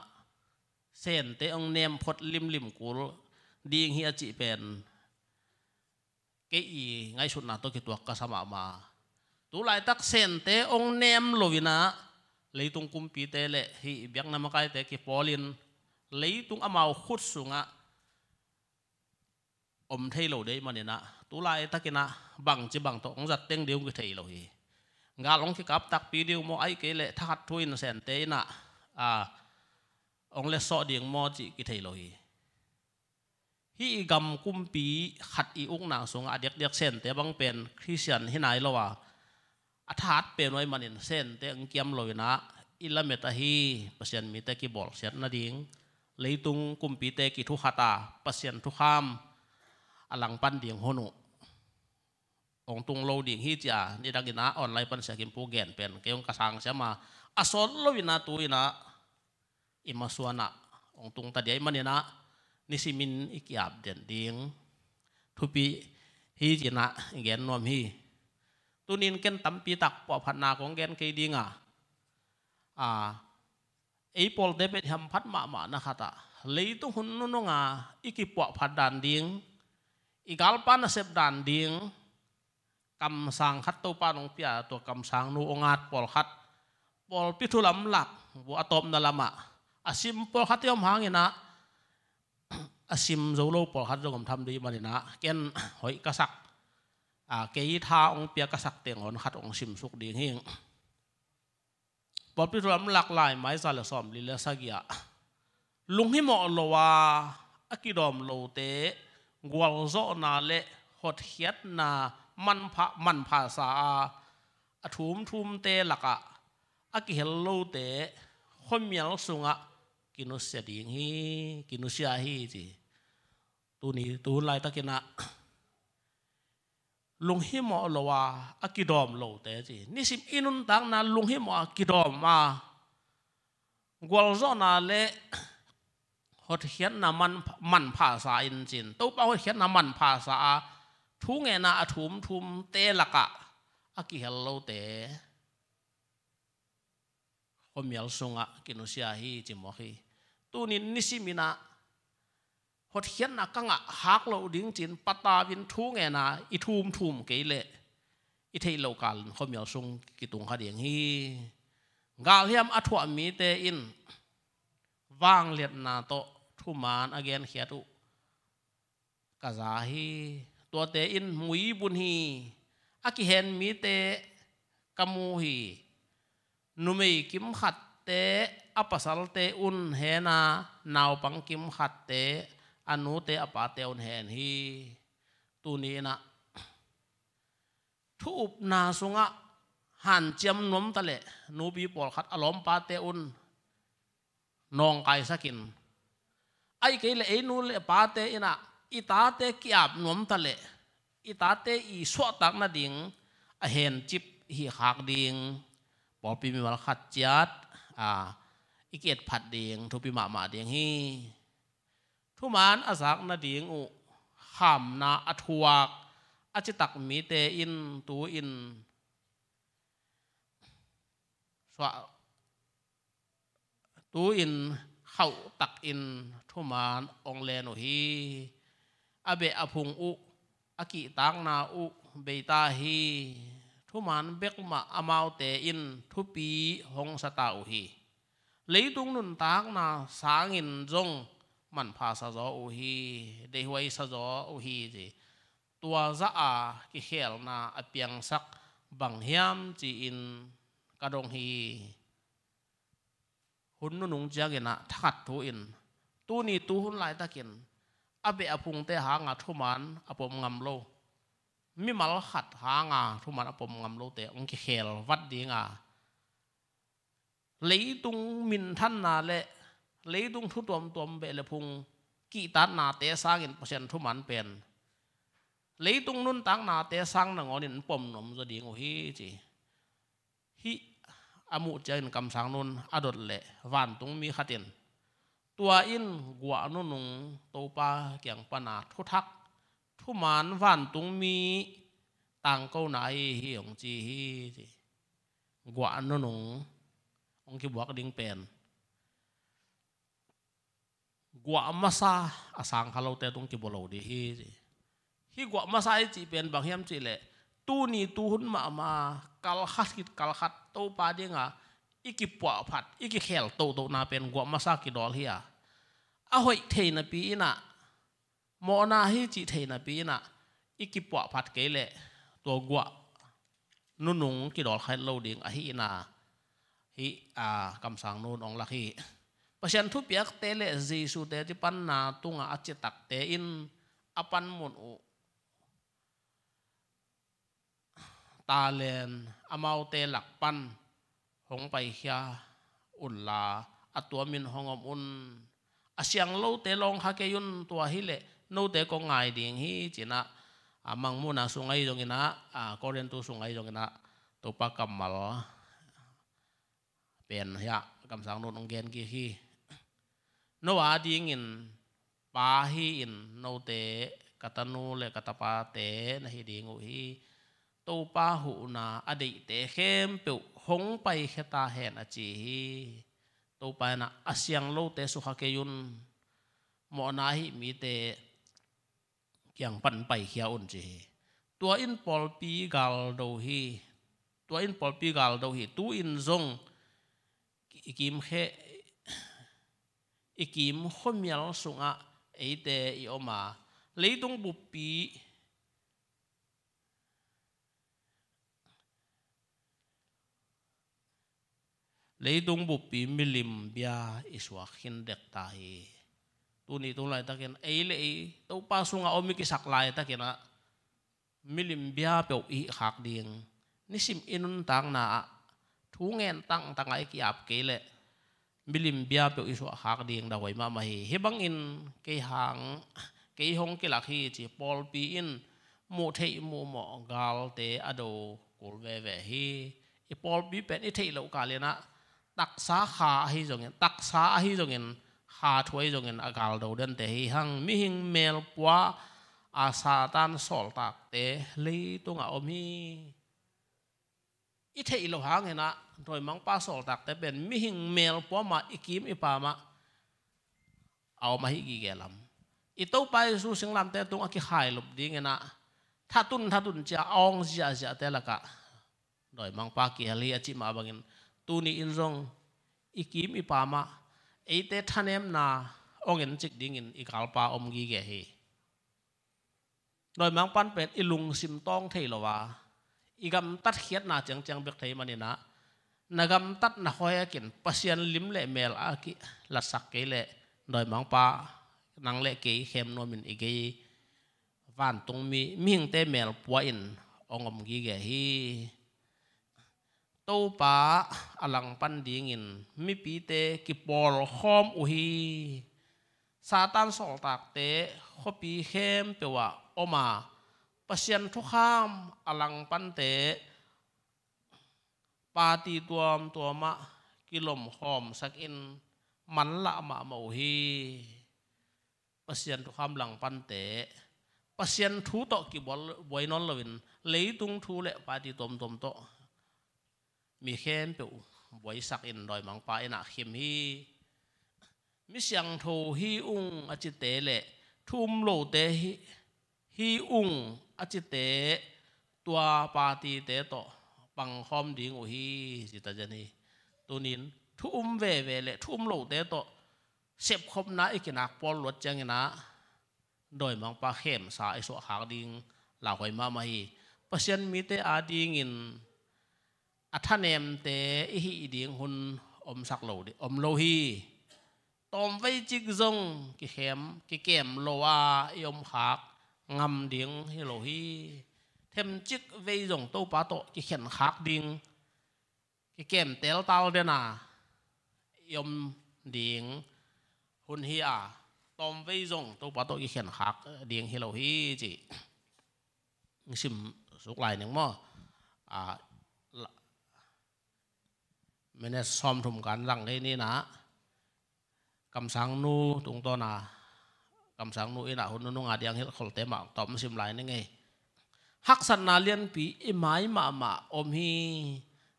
sen te ong nem phot lim lim kul ding hi a chi pen ke I ngai sut na to ki tuak ka sama ma tu lai tak sen te ong nem lovina leitung kumpi te le hi biak na makai te ki polin leitung amau khut sunga om thei lo dei manina tu lai takina bang chi bang to ong zat teng deu ki thei lo hi nga long ki kap tak pi deu mo ai ke le thakat thuin sen te na ong le so ding mo chi ki thei lo hi hi gam kumpi khat I uk na sunga adek dek sen te bang pen Christian hi nai lo wa athat pe noi manin sen te ang kiam loina ilameta hi pasien mi te ki bol siat na ding leitung kumpi te ki thu khata pasien thu kham alang pan ding honu ong tung lo ding hi cha ni dagina online pan sa kim pu gen pen keong kasang sama asol lovina tuina imasuana ong tung ta dei manina nisimin ikiap den ding thupi hi jina gen nom hi tunin ken tampi tak po phatna kong gen ke dinga Apple debit ham phat ma na khata leitu hun nu nga iki po phat dan ding igal pa na sep dan ding kam sang khat to pa nong pia to kam sang nu ongat pol khat pol pithulam lak bu atom na lama asim pol khat yom hangina asim zolo pol khat jom tham di manina ken hoi kasak ke tha ong pia kasak teng on khat ong sim suk ding hing pol pithulam lak lai mai sa le som li le sagia lung hi mo lowa akidom lo te gwal zo na le hot hiat na man pha sa thum te laka aki hello te khomial sunga kinusya ding hi kinusya hi ji tu lai takina lunghi mo lowa akidom lo te ji nisim inun tang na lunghi mo akidom ma gwal zo na le hot hian na man pha sa in chin to pa hot hian na man pha sa thu nge na thum te laka aki hello te khomial sunga kinusya hi chimo hi tunin nisimina hot hian na kanga hak lo ding chin pata win thu nge na I thum ke le I thei lo kal khomial sung ki tung kha ding hi gal hiam athwa mi te in wang let na to thuman again khiatu kaza hi to te in mui bun hi aki hen mi te kamu hi numei kim khat te apasal te un hena naw pang kim khat te anu te apa te un hen hi tuni na thu up na sunga han chiam nom tale nu bi pol khat alom pa te un nong kai sakin ai ke le nu le pa te ina ita te kiap nom tale ita te I so tak na ding a hen chip hi khak ding pol pi mi wal khat chiat ikiet phat ding thu pi ma ding hi thu man azak na ding u kham na athuak achitak mi te in tu in swa tu in khau tak in thu man ong le no hi abe aphung u aki tang na u beita hi thu man bek ma amau te in thu pi hong sata u hi leitung nun tak na sangin jong man pha sa zo u hi de huai sa zo u hi ji tua za ki khel na apiang sak bằng hiam chỉ in cả đồng hi hun nu nung chiang ina thắt thu in tu ni tu hun lại ta kin abe apung te hanga thuman apom ngam lo mi mal khat hanga thuman apom ngam lo te ong ki khel wat dinga lấy tung min than na le lấy tung thu tuom be le phung ki tat na te sang in percent thuman pen lấy tung nun tang na te sang na ngon in pom nom zo ding o hi chi hi amu chen kam sang nun adot le van tung mi khatin tua in gwa nu nung to pa kyang pana thu thak thu man van tung mi tang câu na hi ong chi hi gwa nu nung ong ki buak ding pen gwa masa asang khalo te tung ki bolo di hi gwa masa chi pen bang hiam chi le tu ni tu hun ma kal khat to pa dinga iki pwa phat iki khel to na pen gwa masa ki dol hi a hoi thei na pi na mo na hi chi thei na pi na iki pwa phat ke le to gwa nu nung ki dol khai lo ding a hi na hi kam sang nun ong la hi pasien thu piak te le jesu te ti pan na tunga achi tak te in apan mun u ta len amau te lak pan hong pai hia un la atua min hongom un asyang lo te long ha ke yun tua hi le no te ko ngai ding hi china amang mu na sungai jong ina koren tu sungai jong ina to pa kamal pen ya kam sang nun ong gen ki hi no a ding in pa hi in no te katanu le katapa te na hi ding u hi to pa hu na adei te khem pe hong pai kheta hen a chi hi to pa na asyang lo te su kha ke yun mo na hi mi te kyang pan pai khia un chi tua in pol pi gal do hi tua in pol pi gal do hi tu in zong ikim khe ikim khomial sunga eite I oma leitung bupi leitung bupi milim bia iswa khin dek ta hi tu ni tu lai takin eile to pa sunga omi ki sak lai takina milim bia pe I khak ding nisim inun tang na thu ngen tang ai ki ap ke le milim bia pe iswa khak ding da wai ma hi hebang in ke hang ke hong ke lakhi chi pol pi in mu thei mu mo gal te ado kul ve hi I pol pi pen I thei lo ka le na tak sa kha hi jong en tak sa hi jong en kha thoi jong en agal do den te hi hang mi hing mel pwa a satan sol tak te le tunga om hi I thei lo hang ena rồi mang pa sol tak te ben mi hing mel pwa ma ikim I pa ma aw ma hi gi gelam I to pa su sing lam te tung aki khai lup ding ena thatun cha ong ja te laka rồi mang pa ki hali achi ma bangin tu ni in rong ikim I pa ma eite thanem na ong en chik ding in ikal pa om gi ge hi rồi mang pan pet ilung sim tong thei lo wa igam tat khiat na chang bek thei manina nagam tat na hoya kin pasian lim le mel a ki la sak ke le rồi mang pa nang le ke khem no min ige van tung mi ming te mel pwa in ongom gi ge hi to pa alang pan ding in mi pi te ki pol khom u hi satan sol tak te khopi khem pe wa oma pasian thu kham alang pan te pati tuam ma kilom khom sak in man la ma mo hi pasian thu kham lang pan te pasian thu to ki boi non lovin leitung thu le pati tom to mi khem pe boi sak in doi mang pa ina khim hi mi siang tho hi ung achi te le thum lo te hi ung achi te tua pati te to pang khom ding u hi sita jani tunin thum ve le thum lo te to sep khom na ikinak pol lot changina doi mang pa khem sa iso hak ding la hoi ma hi pasian mi te ading in athanem te hi ding hun sak lo di lo hi tom vei chik zong ki kem loa yom khak ngam ding hi lo hi thêm chik vei zong to pa to ki khen khak ding ki kem tel tal de na yom ding hun hi tom vei zong to pa to ki khen khak ding hi lo hi chi sim suk lai nang mo mình xóm thùng cán rằng đây nè na cầm sáng nu tung to na cầm sáng nu ina hun nu ngà diang hil khol te ma tom sim lai nè nghe hắc san na liên pi imai ma om hi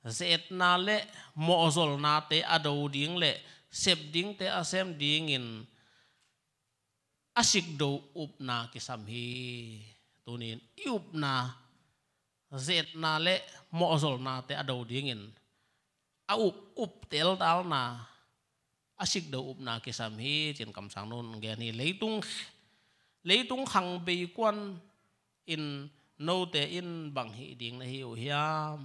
zet na le mo zol na te ado ding le sep ding te asem ding in asik do up na kisam hi tunin up na zet na le mo zol na te ado ding in up tel dal na asik do up na kisam hi chen kam sang non ge ni leitung khang be kwan in no te in bang hi ding na hi u hiam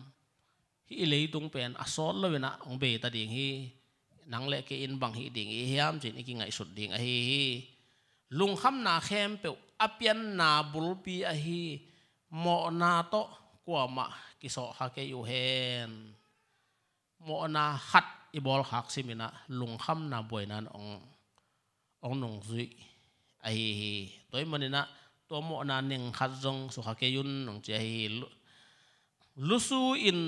hi leitung pen asol lo na ong be ta ding hi nang le ke in bang hi ding hi hiam chen ki ngai sut ding a hi lung kham na khem pe apian na bulpi a hi mo na to kwa ma ki so ha ke yu hen mo na khat i bol khak simina lung kham na boinan ong nong zui ai toy manina to mo na ning khat jong so ha ke yun nong che hi lusu in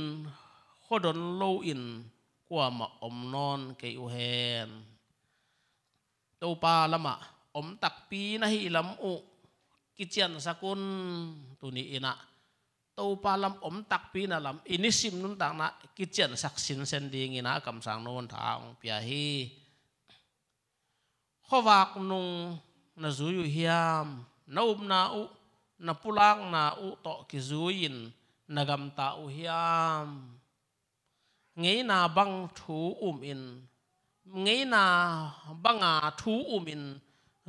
khodon lo in kwa ma om non ke yu hen to pa lama om tak pi na hi lam u kichian sakun tuni ina to pa lam om tak pi na lam inisim nun tak na kichian sak sin sen ding ina kam sang non thang pia hi khowak nung na zuyu hiam na na u na pulak na u to ki zuin na gam ta u hiam ngei na bang thu in ngei na banga thu in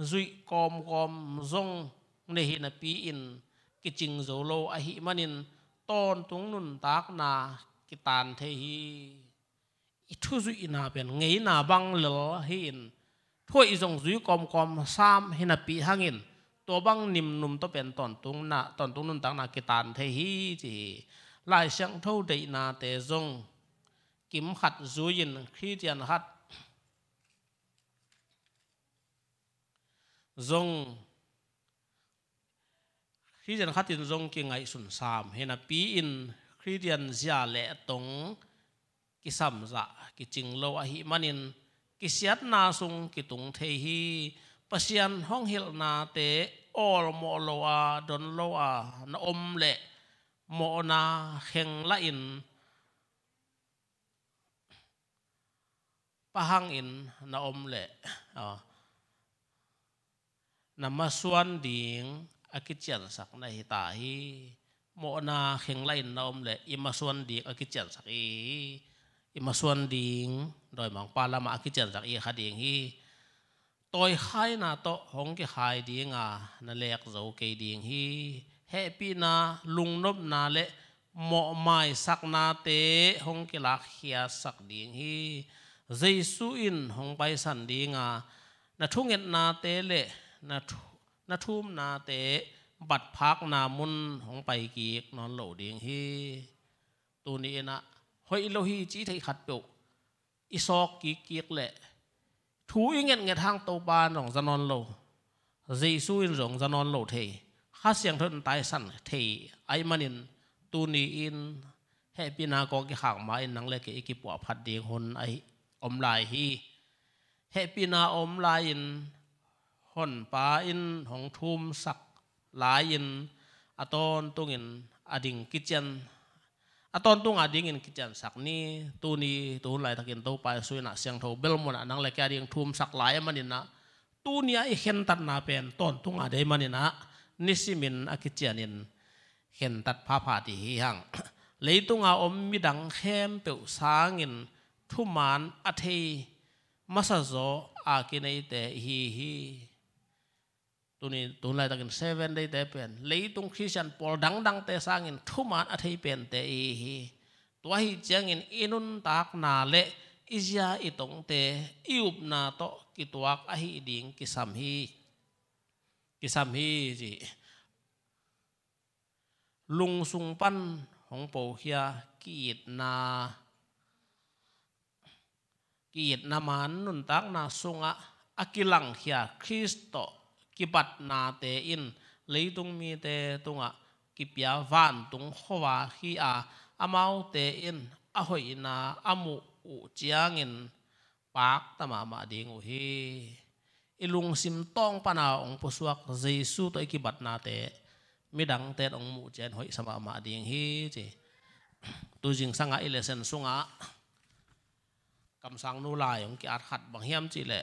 zui kom zong ne hi na pi in kiching zolo a hi manin ton tung nun tak na kitan the hi i thu zui ina pen ngei na bang lo hi in thoi zong zui kom sam hi na pi hangin to bang nim num to pen ton tung nun tak na kitan the hi chi lai sang tho dei na te zong kim khat zuin Christian khat zong Christian khatin zong ki ngai sun sam hena pi in Christian zia le tong ki sam za ki ching lo a hi manin ki siat na sung ki tung the hi pasian hong hil na te all mo lo a don lo a na om le mo na kheng la in pahang in na om le na masuan ding akichian sak na hita hi mo na kheng lain na om le imasuan ding akichian sak i imasuan ding doi mang pala ma akichian sak i khading hi toy khai na to hong ki khai ding na lek zo ke ding hi happy na lungnop na le mo mai sak na te hong ki lak hia sak ding hi jesu in hong pai san ding na thunget na te le na thum na te bat phak na mun hong pai ki non lo ding hi tu ni na hoi lo hi chi thei khat pe isok ki le thu inget nget hang to ba nong zanon lo jesu in rong zanon lo thei kha siang thon tai san thei ai manin tu ni in happy na ko ki khak ma in nang le ke ki po phat ding hon ai om lai hi happy na om lai in hon pa in hong thum sak lai in aton tung in ading kitchen aton tung ading in kitchen sak ni tu lai takin to pa suina siang tho belmon anang le ka ding thum sak lai manin na tu ni ai hen tat na pen ton tung ade manin na nisimin a kitchen in hen tat pha ti hi hang leitung a om mi dang khem pe sangin thuman athei masazo a kinai te hi ตัวนี้ตัวไรตักิน7 day เตเป็นเลยตรงคริสเตียนปอลดังเตสังอินทุมันอัฐิเป็นเตอีตัวฮิจังอินุนตักนาเลอิจยาอิตงเตอิอุบนาโตกิตัวอหิดิงกิสัมฮีจีลุงสุงปันของโปเฮียกีดนามันนุนตักนาสุงะอากิลังเฮียคริสโตกิบัดนาเตอินเลยตุงมีเตตุงะกิปยาวันตุงขวาฮีอาอามาวเตอินอหอยนาอามุอุเจียงินปากตมามาดิงอุฮีอิลุงซิมตองปนาองปสวกเยซูตัวกิบัดนาเตมิดังเตองมุเจนหอยสมามาดิงฮีจีตัวจริงสังอาอิเลเซนสุงะคำสั่งนูลายองกิอาขัดบางเฮียมจีเล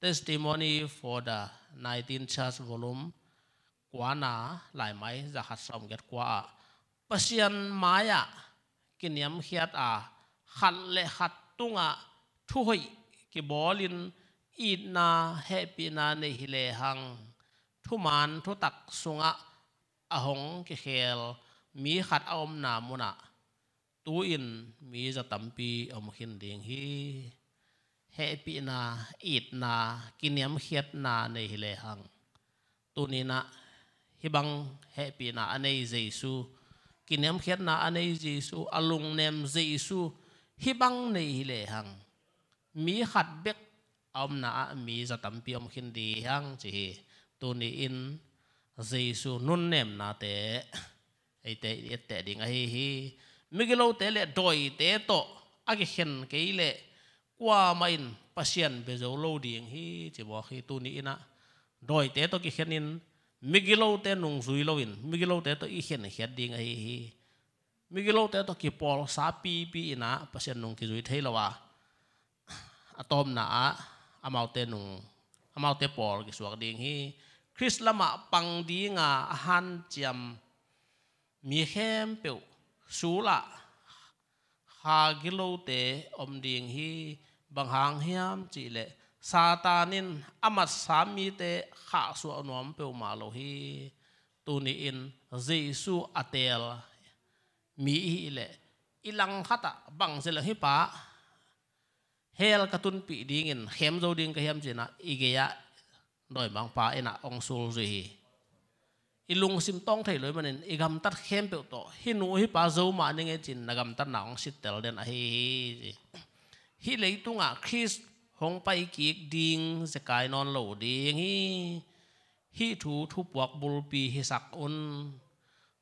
Testimony for the 19th Church Volume กว่านาหลายไม้จะขัดสมเกิดกว่าปัศยันมายะกินยำเขียดขัดเละขัดตุงทุยกิบอลินอีดนาเฮปีนาในฮิเลหังทุมันทุตักสุงอหงกิเคลมีขัดอมนามุนะตูอินมีจะตั้มปีอมขินเดียงฮีเฮปีนาอีดนากินยำเขียดนาในฮิเลหังตูนี้นะฮิบังเฮปีนาอันในเยซูกินยำเขียดนาอันในเยซูอลุงเนมเยซูฮิบังในฮิเลหังมีขัดเบกอมนามีจะตั้มปีอมขินดีหังจีตัวนี้อินเยซูนุนเนมนาเตไอเตเตดิ่งไอฮีมิกิโลเตเลดอยเตโตอากิเห็นเกยเลกว่ามาอินปัศยันเบโจโลดิ่งฮีจีบอกฮีตัวนี้นะดอยเตโตกิเห็นอินมิกิโลเตนุงซุยโลอินมิกิโลเตโตอีเห็นดิ่งไอฮีมิกิโลเตโตกิปอลซาปีนะปัศยันนุงกิจุยเทลวะอะตอมนะอามาวเตนุงอามาวเตปอลกิสวกดิ่งฮีคริสละมาปังดีงาฮันจำมีเข้มเปียวสูละฮากิโลเตอมดิ่งฮีบางหางเฮียมจีเลซาตานินอามัดสามีเตขาสวนนวมเปียวมาโลฮีตูนี้อินเยซูอัเตลมีอีเลอิลังขัดบังเสลหิปะเฮลกตุนปีดิ่งินเข้มโจดิ่งก็เฮียมจีนะอีเกียโดยบางป่าอินะองสูลจีอิลุงซิมต้องไทยเลยมันอิกำตัดเข้มเปียวโตฮินูฮิปาโจมาหนึ่งจินนักำตัดหนังสิเตลเดนฮิเลยตุงคริสหงไปกีกดิ่งสกายนอนโหลดิ่งฮิถูทุบวกบุลปีฮิสักอุน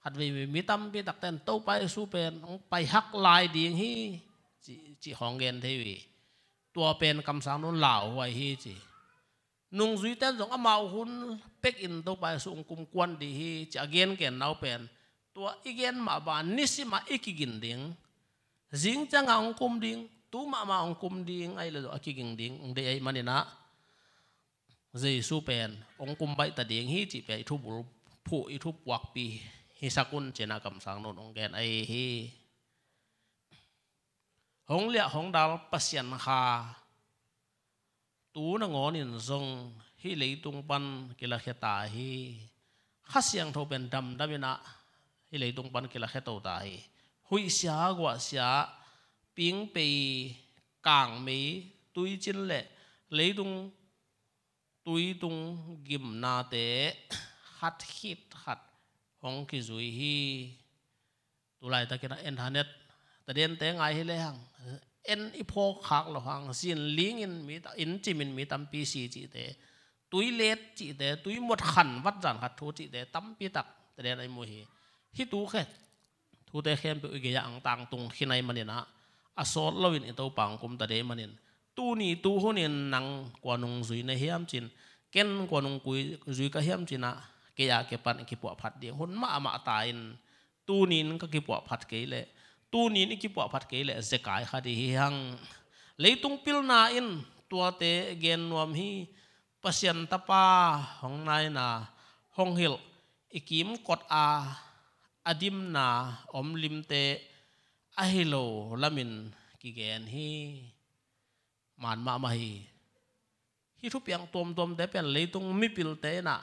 หัดวิมีตั้มปีตักเต้นโตไปสู้เป็นไปฮักลายดิ่งฮิจีของเงินเทวีตัวเป็นคำสั่งนู้นเหล่าไว้ฮิจีนุ่งจุยเต้นสองอามาหุ่นเป็กอินตัวไปส่งกุมกวนดีฮีจะเกณฑ์เกณฑ์เอาเป็นตัวอีเกณฑ์มาบานนิสิมาอีกกินดิ่งจิงจังองกุมดิ่งตัวมาองกุมดิ่งไอ้เลยตัวอีกกินดิ่งเดี๋ยวมันนี่นะเยซูเป็นองกุมใบตะดิ่งฮีจีไปทุบผู้อีทุบวักปีฮิสกุลเจนากำสังนนองแกนไอ้ฮีหงเลี้ยหงดาวปัศยันคาตูนงอนินซงฮิเลยตุงปันกิลาเขตาฮีข้าเสียงทเป็นดำมินะฮิเลยตุงปันกิลาเขตตาฮีหุยเสียกว่าเสียปิงไปกางมีตุยจินเล่เลยตุงกิมนาเตฮัดฮิตฮัดหงกิจุยฮีตุไลตะกินะอินเทอร์เน็ตแต่เดินแต่ไงฮิเลยหังเอ็นอีพอขักหลหังสินลิงอินมีอินจิมินมีตั้มปีสีจีเตตุยเล็ดจีเตตุยหมดขันวัดจันขัดทูจีเตตั้มปีตักแต่เดินไอโมฮีฮิตูแค่ทูเตเข้มไปอุกยาอังตังตุงขี้ในมันเนี่ยนะอสอดลวินอินตัวปังกุมแต่เดมันเนี่ยตูนี่ตูหัวเนี่ยนังกว่านุงซุยในเฮียมจินเก้นกว่านุงกุยซุยก็เฮียมจินนะเกียเก็บปันกิปวพัดเดียงหุ่นมาตายตูนี่ก็กิปวพัดเกยเลยตูนี้นี่กิปวพัดเกยเลยเสกายขัดหังเลยตุงพิลนาอินตัวเตเกนนวมฮีปัศยันตปาห้องนายนาห้องฮิลอิกิมกดอดิมนาอมลิมเตอฮิโลลามินกิเกนฮีมันมาฮี hi thu piang tom te pen leitung mi pil te na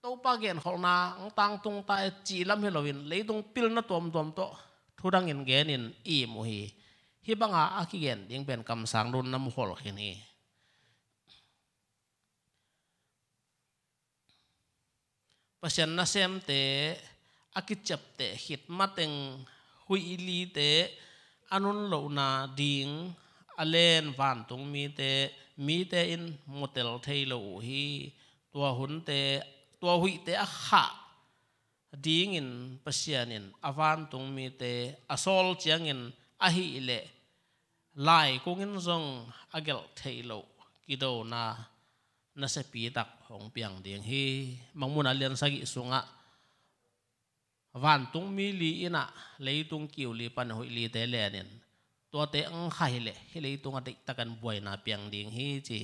to pa gen khona ang tang tung ta chi lam helowin leitung pil na tom to thudang in genin i mu hi banga aki gen ding pen kam sang run nam hol khini pasien na sem te aki chap te hit mateng hui li te anun lo na ding alen van tung mi te in motel thei lo hi tua hun te tua hui te a kha ding in pasianin avan tung mi te asol chiang in a hi le lai kung in zong agel thei lo kido na se pi tak hong piang ding hi mangmun alian sagi sunga van tung mi li ina leitung kiu li pan hui li te lenin tua te ang khai le hi leitung adik takan buai na piang ding hi chi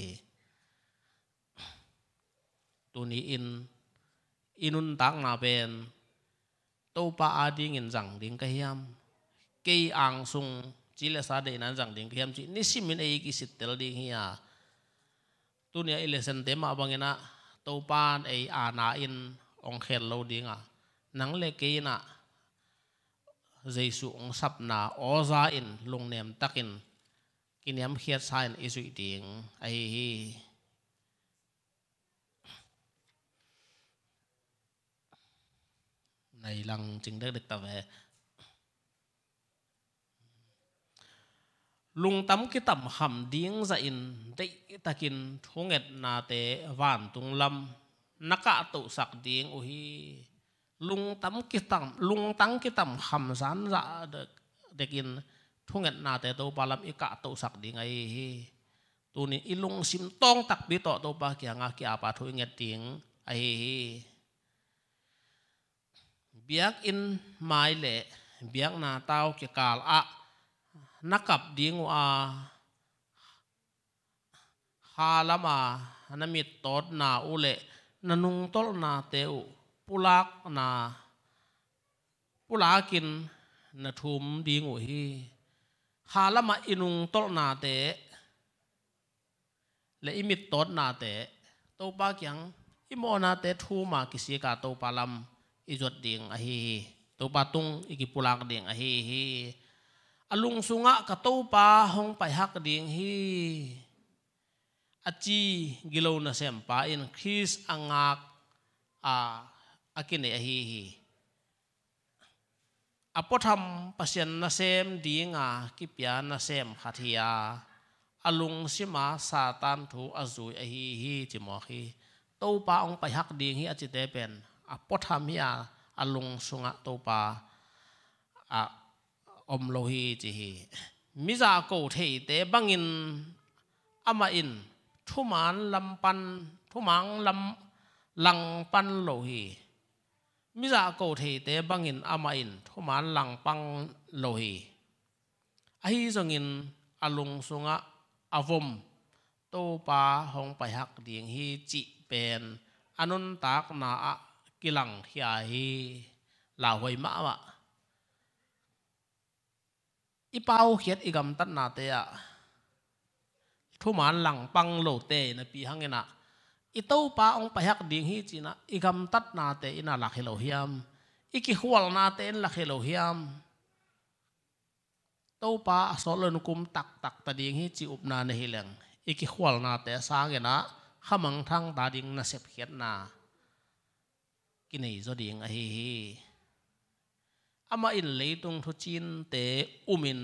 tuni inun tak na ben to pa ading in jang ding ka hiam ke ang sung chile sa de nan jang ding ka hiam chi ni simin ei ki sitel ding hi a tunia ilesen tema bangena to pan ei ana in ong khel lo ding a nang le ke na jesu ong sap na oza in lungnem takin kiniam khiat sain isui ding ai hi này lăng chính được ta về lung tắm cái tầm hầm điếng ra in đấy ta kin thu nghẹt na te van tung lâm naka tụ sạc điếng ôi lung tắm cái tầm hầm sán ra được in thu nghẹt na te tụ ba lâm ika tụ sạc điếng ấy tu ni ilung sim tong tak bi to tụ ba kia nga kia pa thu nghẹt điếng ấy biak in mai le biak na tao ke kal a nakap ding a halama namit tot na ule nanung tol na teu pulakin na thum ding u hi halama inung tol na te le imit tot na te to pa kyang imona te thuma kisi ka to palam izot ding a hi to patung ikipulak ding a hi alung sunga ka to pa hong pai hak ding hi achi gilo na sem pa in khis angak a akine a hi apotham pasien na sem ding a kipya na sem khathia alung sima satan thu azui a hi chimo hi to pa ong pai hak ding hi achi te pen apotham ya alung sunga to pa a om lohi chi hi miza ko thei te bangin ama in thuman lampan thumang lam lang pan lohi miza ko thei te bangin ama in thuman lang pang lohi ahi zongin alung sunga avom to pa hong pai hak ding hi chi pen anun tak na a kilang hia hi la hoi ma wa ipau khiat igam tat na te a thuman lang pang lo te na pi hangena ito pa ong pahak ding hi china igam tat na te ina la khelo hiam iki hual na te in la khelo hiam to pa asolon kum tak ta ding hi chi up na na hileng iki hual na te sangena khamang thang ta ding na sep khiat na kinai zo ding a hi ama in leitung thu chin te umin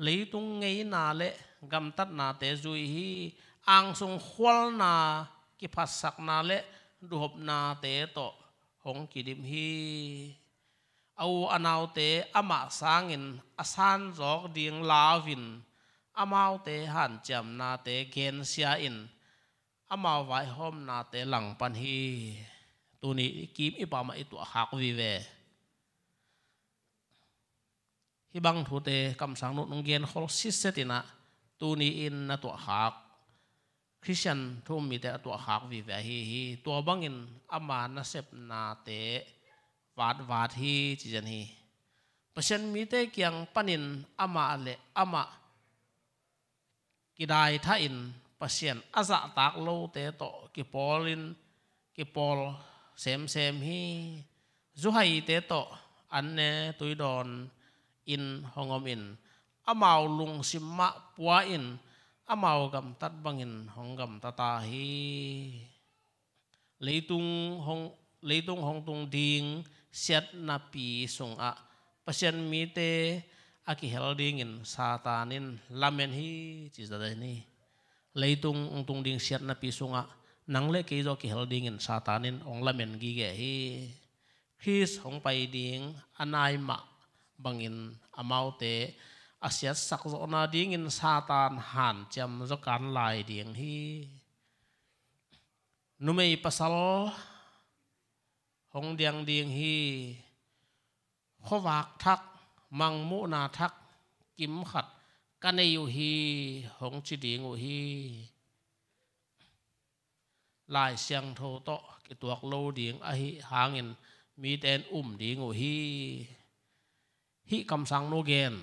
leitung ngei na le gam tat na te zui hi ang sung khwal na ki phasak na le duhop na te to hong kidim hi au anau te ama sangin asan jok ding lavin amau te han cham na te gen sia in amau vai hom na te lang pan hi tuni kim ipama itu hak vi ve hibang thu te kam sang nu nong gen khol sisetina tuni in na to hak Christian thu mi te to hak vi ve hi to bangin ama na sep na te wat hi chi jan hi pasien mi te kyang panin ama le ama kidai tha in ปัสยันอาจะตักโลเตโตกิปอลินกิปอลเซมฮีจุให้เตโตอันเนตุยดอนอินฮองอมอินอามาลุงสิมะปัวอินอามากำตัดบังอินฮองกำตาตาฮีเลยตุงฮองตุงดิงเสียดนาปีสงอะปัสยันมีเตอากิเฮลดิงอินซาตานินลาเมนฮีจิตได้นี่เลยตุงองตุงดิงเสียดนาปีสงอะนังเล็กกิจกิเฮลดิงอินซาตานินองลาเมนกิเกฮีคริสฮองไปดิงอันายมะบังอินอามาวเตอาเสียสักโซนาดิงอินซาตานหันจำจการลายดิงฮีนุเมย์ปัสลฮองเดียงดิงฮีขวากทักมังมุนาทักกิมขัดกันในอยู่ฮีฮองจิดิงอุฮีลายเสียงโทโตกิตัวโลดิงอหิหางินมีแต่ดิงอุฮีฮิคำสั่งโนเกน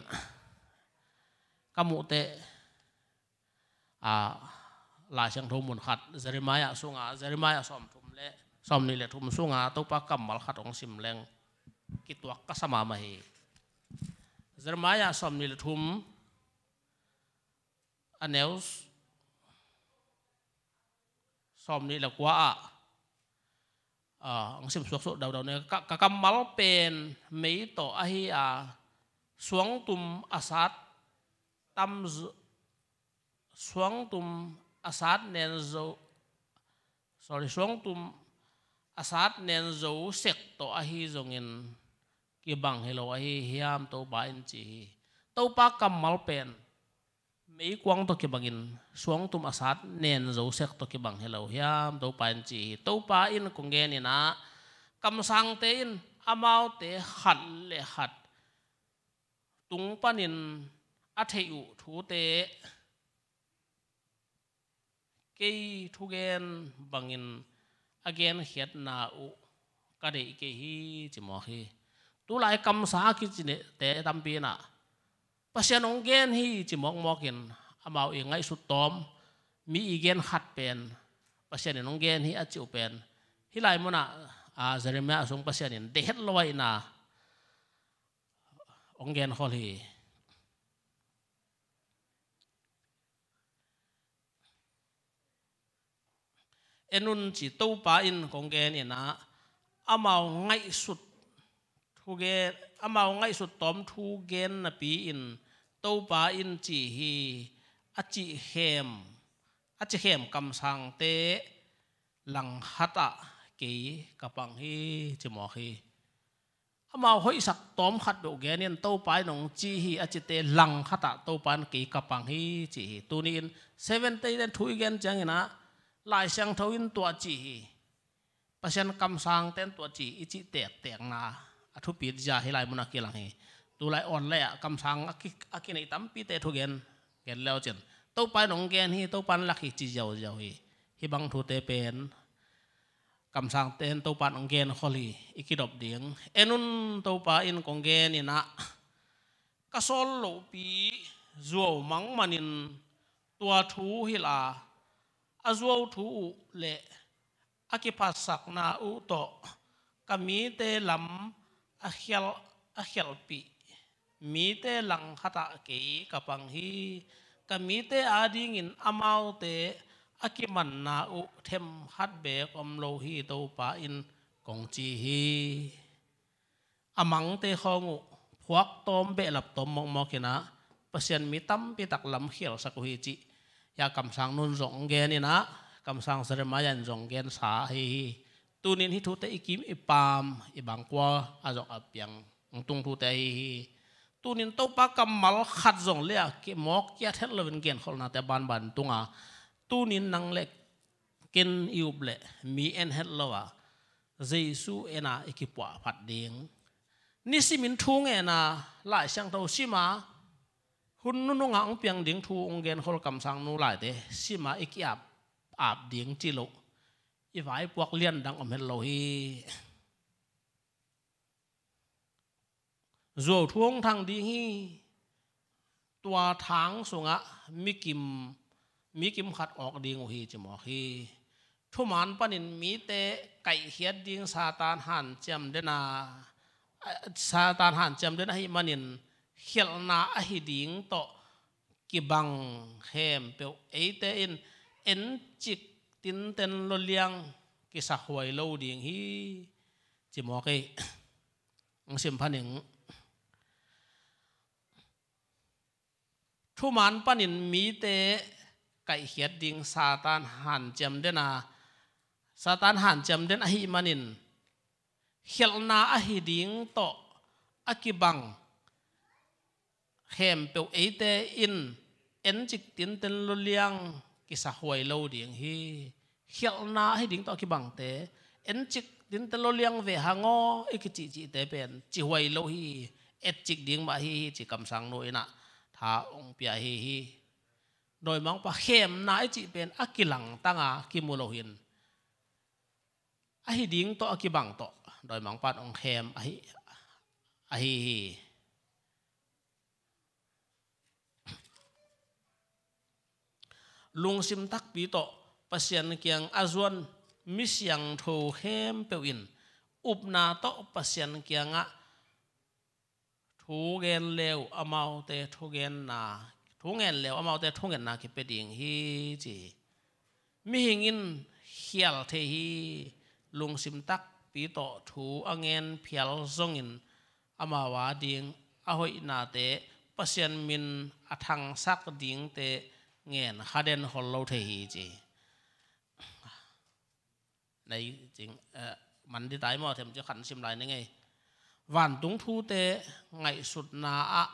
กมุเตลายเสียงโทมุนขัดเจริมายะสุงาเจริมายะสอมทุมเละสอมนี่แหละทุมสุงาตุปะกัมมัลขัดองสิมแรงกิตัวกัสมามาฮีเจริมายะสอมนี่แหละทุมอันเนลส์สอมนี่แหละกว่าองสิมสุกสุดดาวเนี่ยกัมมัลเป็นไม่ต่ออหิสวงตุมอาสัดตั้มสวงตุมอาสัดเนนโจสวงตุมอาสัดเนนโจเสกต่ออหิจงอินกีบังเฮโลอหิฮิยามตัวบาอินจีตัวปากกัมมัลเป็นไม่กวางตัวกีบังอินสวงตุมอาสัดเนนโจเสกตัวกีบังเฮโลฮิยามตัวบาอินจีตัวปาอินคงเกนินะคำสั่งเตอินอามาวเตหัดเลหัดตุงปานินอัฐยุทูเตเกยทุเกนบังอินอเกนเขียดนาอุกระเดเกฮีจิมอฮีตุลายคำสากิจิเนเตตัมปีน่ะปัสยานองเกนฮีจิมอกมอกินอามาวเองไงสุดตอมมีอีเกนขัดเป็นปัสยานองเกนฮีอาจิวเป็นฮิไลมุนะเจริญแม่สงปัสยานินเดชลอยน่ะองเกนขอลีเอ็นุนจิตูปาอินของเกนี่นะอามาไงสุดทูเกอามาไงสุดตอมทูเกนนะปีอินตูปาอินจีฮีอจิเฮมคำสั่งเตหลังฮัตะกีกับปังฮีจิมอฮีอามาหอยสักตอมขัดโดเกนี่ตูปาหนองจีฮีอจิเตหลังฮัตะตูปานกีกับปังฮีจีฮีตัวนี้70ทูเกนจังนะลายเสียงทวินตัวจีปัสยันคำสั่งเต้นตัวจีอิจิแตกนาทุบปีดยาให้ลายมุนักกีฬาให้ตัวลายอ่อนเลยคำสั่งอากินไอตั้มปีเตทุเกนเกนแล้วเจนตัวไปหนองเกนฮีตัวปันลักฮิจิเจ้าฮีบังทุเตเป็นคำสั่งเต้นตัวปันหนองเกนขอลีอิกิดอบเดียงเอ็นุนตัวปาอินกงเกนนี่นะกระโซลโลปีจัวมังมันินตัวทูฮิลาอาจวทูเละอากิปัสสักนาอุโตกามีเตลัมอาเขลปีมีเตลังขัตะเกยกับปังฮีกามีเตอาดิงินอามาวเตอากิมันนาอุเทมฮัดเบกอมโลฮีโตปาอินกงจีฮีอามังเตขงูพวกตอมเบลับตอมมองกินะเปอร์เซ็นต์มีตั้มปีตักลำเขียวสักฮีจียาคำสั่งนุนจงเกนี่นะคำสั่งเสริมยันจงเกนสาฮีตูนินฮิทุเตอิกิมอิปามอิบังกัวอาจอับยังตุงทุเตฮีตูนินโตปะกัมมัลขัดจงเลียกิมอกยาเทลเวนเกนคนนาแต่บันตุงตูนินนังเล็กเกนอิวเบลมีเอ็นเฮลลวะเจซูเอนาอิกิปวะผัดเดียงนิสิมินทุงเอนาหลายช่างเท่าชิมาคุณนุ่งหางเปียงดิ่งทูองเกนคนกำสังนูหลายเตสิมาอีกอาบดิ่งจิโลอีฝ่ายพวกเลี้ยนดังอมเฮลโลฮีโจทวงทางดิ่งฮีตัวทางสงะมิกิม มีกิมขัดออกดิ่งฮีจมอฮีทุมันปนินมีเตไก่เขียดดิ่งซาตานหันจำเดนาซาตานหันจำเดนาฮิมันินเขียลนาอหิดิ่งโตกิบังเฮมเปียวเอเตอินเอ็นจิกตินเต็นลเลียงกิสักหวยโลดิ่งฮีจมอฮีองสิมพันิงทุมันปนินมีเตไก่เขียดดิ่งซาตานหันจำเดนาซาตานหันจำเดนอหิมันินเขียลนาอหิดิ่งโตอากิบังเฮมเปียวเอเตอินเอ็นจิกตินเต็นลเลียงกิสะหวยโลดิ่งฮีเขียลนาอหิดิ่งโตอากิบังเตเอ็นจิกตินเต็นลเลียงเวหางออิกิจิเตเป็นจิหวยโลฮีเอ็ดจิกดิ่งมาฮีจิกำสังโนยนะท้าองเปียฮีโดยมองปะเข้มนายจิเป็นอักิหลังตั้งอากิมูโลหินอหิดิ่งโตอากิบังโตโดยมองปัดองเข้มอหิลุงซิมตักปีโตปัสยันเกียงอาจวนมิสยังโทเข้มเปียวอินอุปนาโตปัสยันเกียงอะทูเกนเลวอมาเตทูเกนนาทุงเงินเลวอมาเตทุงเงินนาคิดเป็นดิ่งฮีจีมิหิงินเขียลเทฮีลุงซิมตักปีโตทูอังเงินเพียลซงอินอมาวาดิ่งอหอยนาเตปัสยันมินอทังซักดิ่งเตเงินฮัดเดนฮอลโลเทฮีจีในจริงมันที่ตายมอเทมจะขันซิมไลนี่ไงวันตุงทูเตไงสุดนาอะ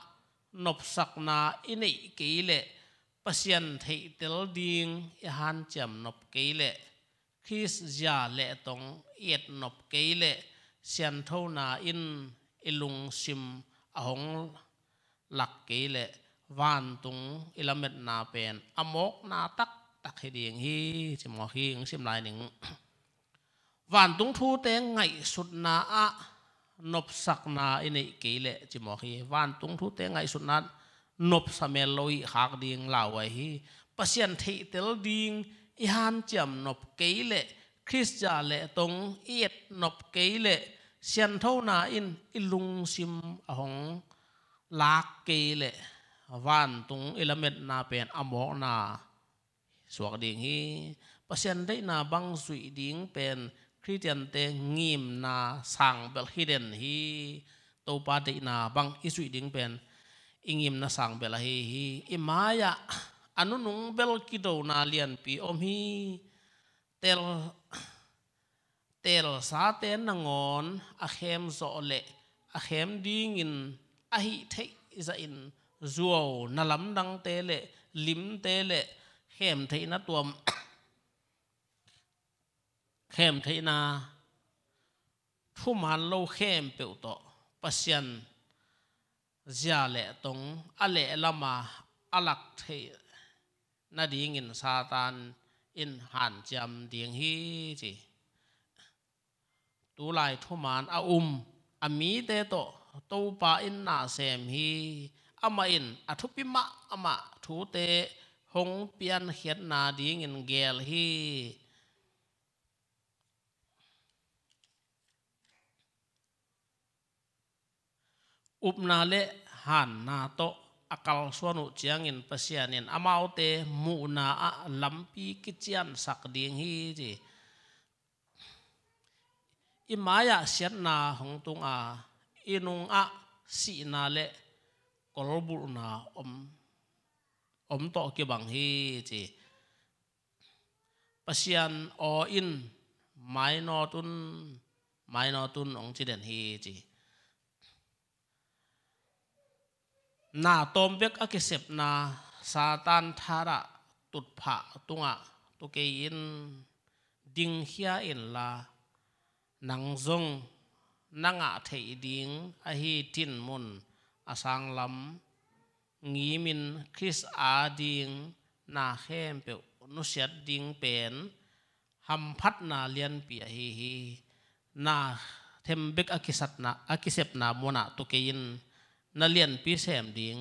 นบสักนาอินิกีเลปัสยันเทเตลดิงยหันจำนบกีเลคริสยาเลตงเอ็ดนบกีเลเซียนเท่านาอินอิลุงซิมอหงหลักกีเลวันตุงอิลาเมตนาเป็นอมกนาตักตักให้ดีงฮีจิมอฮีงซิมลายหนึ่งวันตุงทูเตงไงสุดนาอะนบสักนาอินิกีเลจิมอฮีวันตุงทูเตงไงสุดนั้นนบสเมลลอยหักดิ่งลาวไว้ฮีปัสยันเทเตลดิ่งอิฮันจำนบกีเลคริสจาเลตงเอ็ดนบกีเลเซียนเท่านาอินอิลุงซิมอหงลักกีเลวันตุงอิลเมตนาเป็นอมอกนาสวกดิ่งฮีปัสยันได้นาบังสุยดิ่งเป็นคริสเตียนเตงิมนาสังเบลฮิเดนฮีตัวปาดินาบังอิสุยดิ่งเป็นอิงิมนาสังเบลฮีอิมายะอนุนุงเบลกิโดนาเลียนปีอมฮีเตลซาเตนนงอนอาเข้มโซเลอาเข้มดิ่งอินอาฮิเทอิซาอินจัวนาลำดังเตเลลิมเตเลเข้มเทนัตัวเข้มเทนาทุมันโลเข้มเปิวโตปัสยันจาเลตงอเลลามาอลักเทนาดิ่งอินซาตานอินหันจำดิ่งฮีจีตูไลทุมันอาอามีเตโตตูปาอินนาเซมฮีอามาอินอทุปิมะอามาทูเตหงเปียนเขียนนาดิ่งอินเกลฮีอุปนาเลหันนาโตอากาลสวนุเจียงอินปัสยานินอามาวเตมูนาอะลัมปีกิจยันสักดิ่งฮีจีอิมายาเสียนนาหงตุงอาอินุงอะสีนาเลกอลบุนาอมโตกิบังฮีจีปัสยันออินไมนอตุนองจิเดนฮีจีนาตอมเบกอกิเสบนาซาตานทาระตุดผะตุงะตุเกยินดิงเฮียอินลานังซงนังอะเทดิงอหิตินมุนอาสังลำงีมินคริสอาดิงนาเข้มเปียวนุเสียดดิงเป็นหำพัดนาเลียนเปียฮีนาเทมเบกอกิเสบนาโมนาตุเกยินนาเลียนปีเสมดิ่ง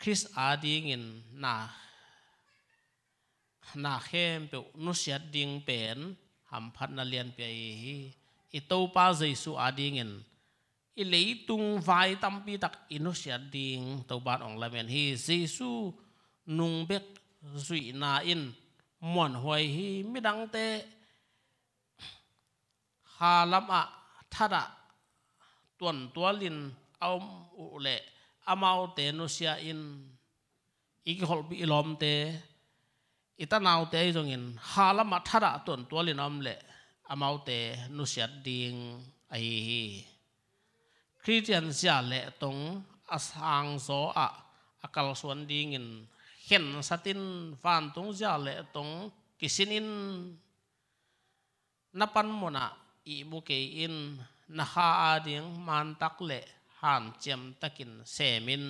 คริสอาดิ่งอินนา นาเข้มเปนุเสียดิ่งเป็นหำพัดนาเลียนเปียอีโตป้าเจสุอาดิ่งเงินอีเลยตุงไฟตั้มปีตักอินุเสียดิ่งตัวบ้านองละเมนฮีเจสุนุงเบกสุยนาอินมวนหวยฮีไม่ดังเตะฮาลัมอะทัดะตัวลินเอาอุเละอามาเตนุเสียอินอีกคนปีลอมเตอิตานาวเตยจงอินฮาลมาทัดะตัวลินอมเละอามาเตนุเสียดิ่งไอคริสเตียนเสียเละตรงอาสังโซอะอากาลส่วนดิ่งอินเห็นสตินฟันตรงเสียเละตรงกิสินินนับปันมนะอีบุเกอินนาฮาอาดิ่งมันตักเละหันเจียมตะกินเซมิน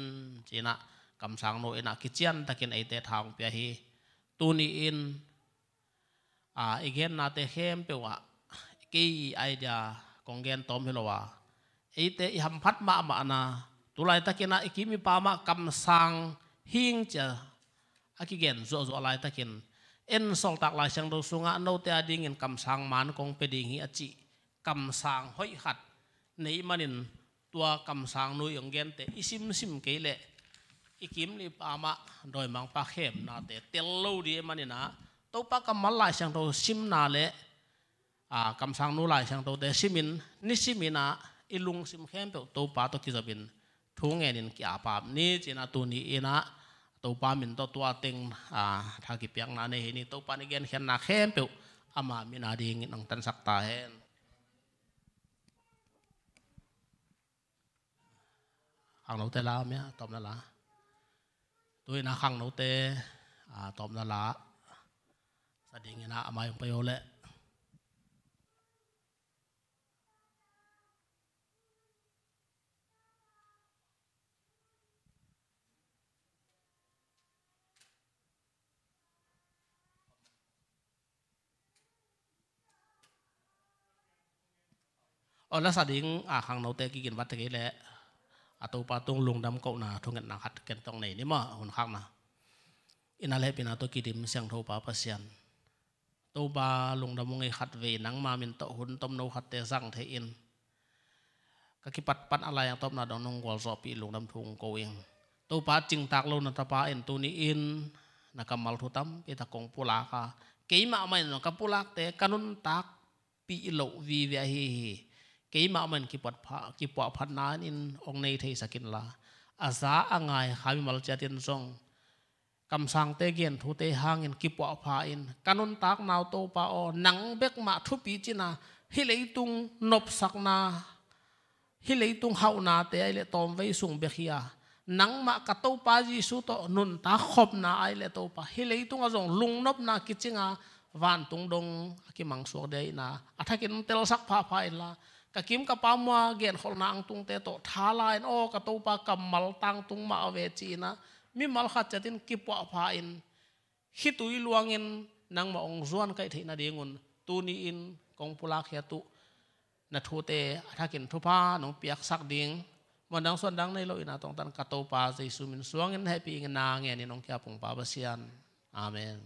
จีนะกำสังโนเอนะกิจยันตะกินไอเตทางเปียฮีตูนีอินอีกเห็นนาเตเข้มเปียวะกี่ไอเดียกองเกนตอมเฮลวะไอเตอิหัมพัดมานะตุไลตะกินอีกิมีปามากำสังหิงจะอากิเกนโซอะไรตะกินเอ็นสองตักลายเชียงดูสุงะโนเตอดิ่งเงินกำสังมันกองเปดิงฮิอจิกำสังห้อยขัดในมันนินตัวกำสังนุยองเกนเตอิซิมเกลเลอีกิมนี่ปามาโดยมังปาเข้มนาเตเตลลูดีมันนี่นะตัวปากำมัลลายเชียงตัวซิมนาเลกำสังนุลายเชียงตัวเตซิมินนิซิมินะอิลุงซิมเข้มเปตัวปาตัวกิจบินทุ่งเงินกี่อาปาบนี่จีน่าตัวนี้อินะตัวปามินตัวเต็งทากิเปียงนาเนนี่ตัวปานิเกนเขียนนาเข้มเปอามามินาดีงินังตันสักตาเฮนขังโนเตลาเมียตอมนั่นละตัวน่าขังโนเตตอมนั่นละแสดงนะอามาอย่างประโยชน์เลยแล้วแสดงขังโนเตกินวัดตะกี้แหละตัวปาตุงลุงดำเก่าหนาทุ่งเงินนักหัดกันตรงไหนนี่มั้งหุ่นข้างนะอินาเล่เป็นตัวกิดิมเสียงทูปาปัสยันตัวปาลุงดำมงไอขัดเวนังมามินโตหุ่นต้มนูขัดเตสังเทอินก็คิดปัดอะไรอย่างต้มนาดองนงกอลสอบปีลุงดำทุ่งโกเองตัวปาจิงตากลุนตาปาเอ็นตัวนี้อินนักมัลทุตัมเอตากงปุลากาเกี่ยมาไม่นักปุลากเตกันุนตากปีโลวีเวียฮีเกี่ยมามันกิปวดพันนาอินองในเทศกินลาอาซาอ่างไงขามิมัลจัดอินซงกำสังเตเกียนทุเตหางอินกิปวดพาอินกันุนตากนาวโตปาอหนังเบกมาทุปีจินาฮิเลตุงนบสักนาฮิเลตุงเฮานาเตไอเลตอมไว้สุงเบคียหนังมากระตูปาจิสุโตนุนตาขบนาไอเลโตปาฮิเลตุงอจงลุงนบนากิจิงาวันตุงดงกิมังสวกเดนะอัฐกินเตลสักพาพายละกะกิมกะปามัวเกียนขอลนางตุงเตโตทาลายโอกะตูปากำมัลตังตุงมาเวจีนะมิมัลขัดจัดินกิปวะพาอินฮิตุยลวงอินนางมาองจวนไกเทนาเดียงุนตูนีอินกองปุลาเขียตุนัทูเตถ้ากินทุพาหนองเปียกสักดิ่งมันดังส่วนดังในโลอินาตรงตันกะตูปาใจสุมินสวงอินให้ปีงินนางเงี้ยนี่น้องแก่ปงปาบเซียนอาเมน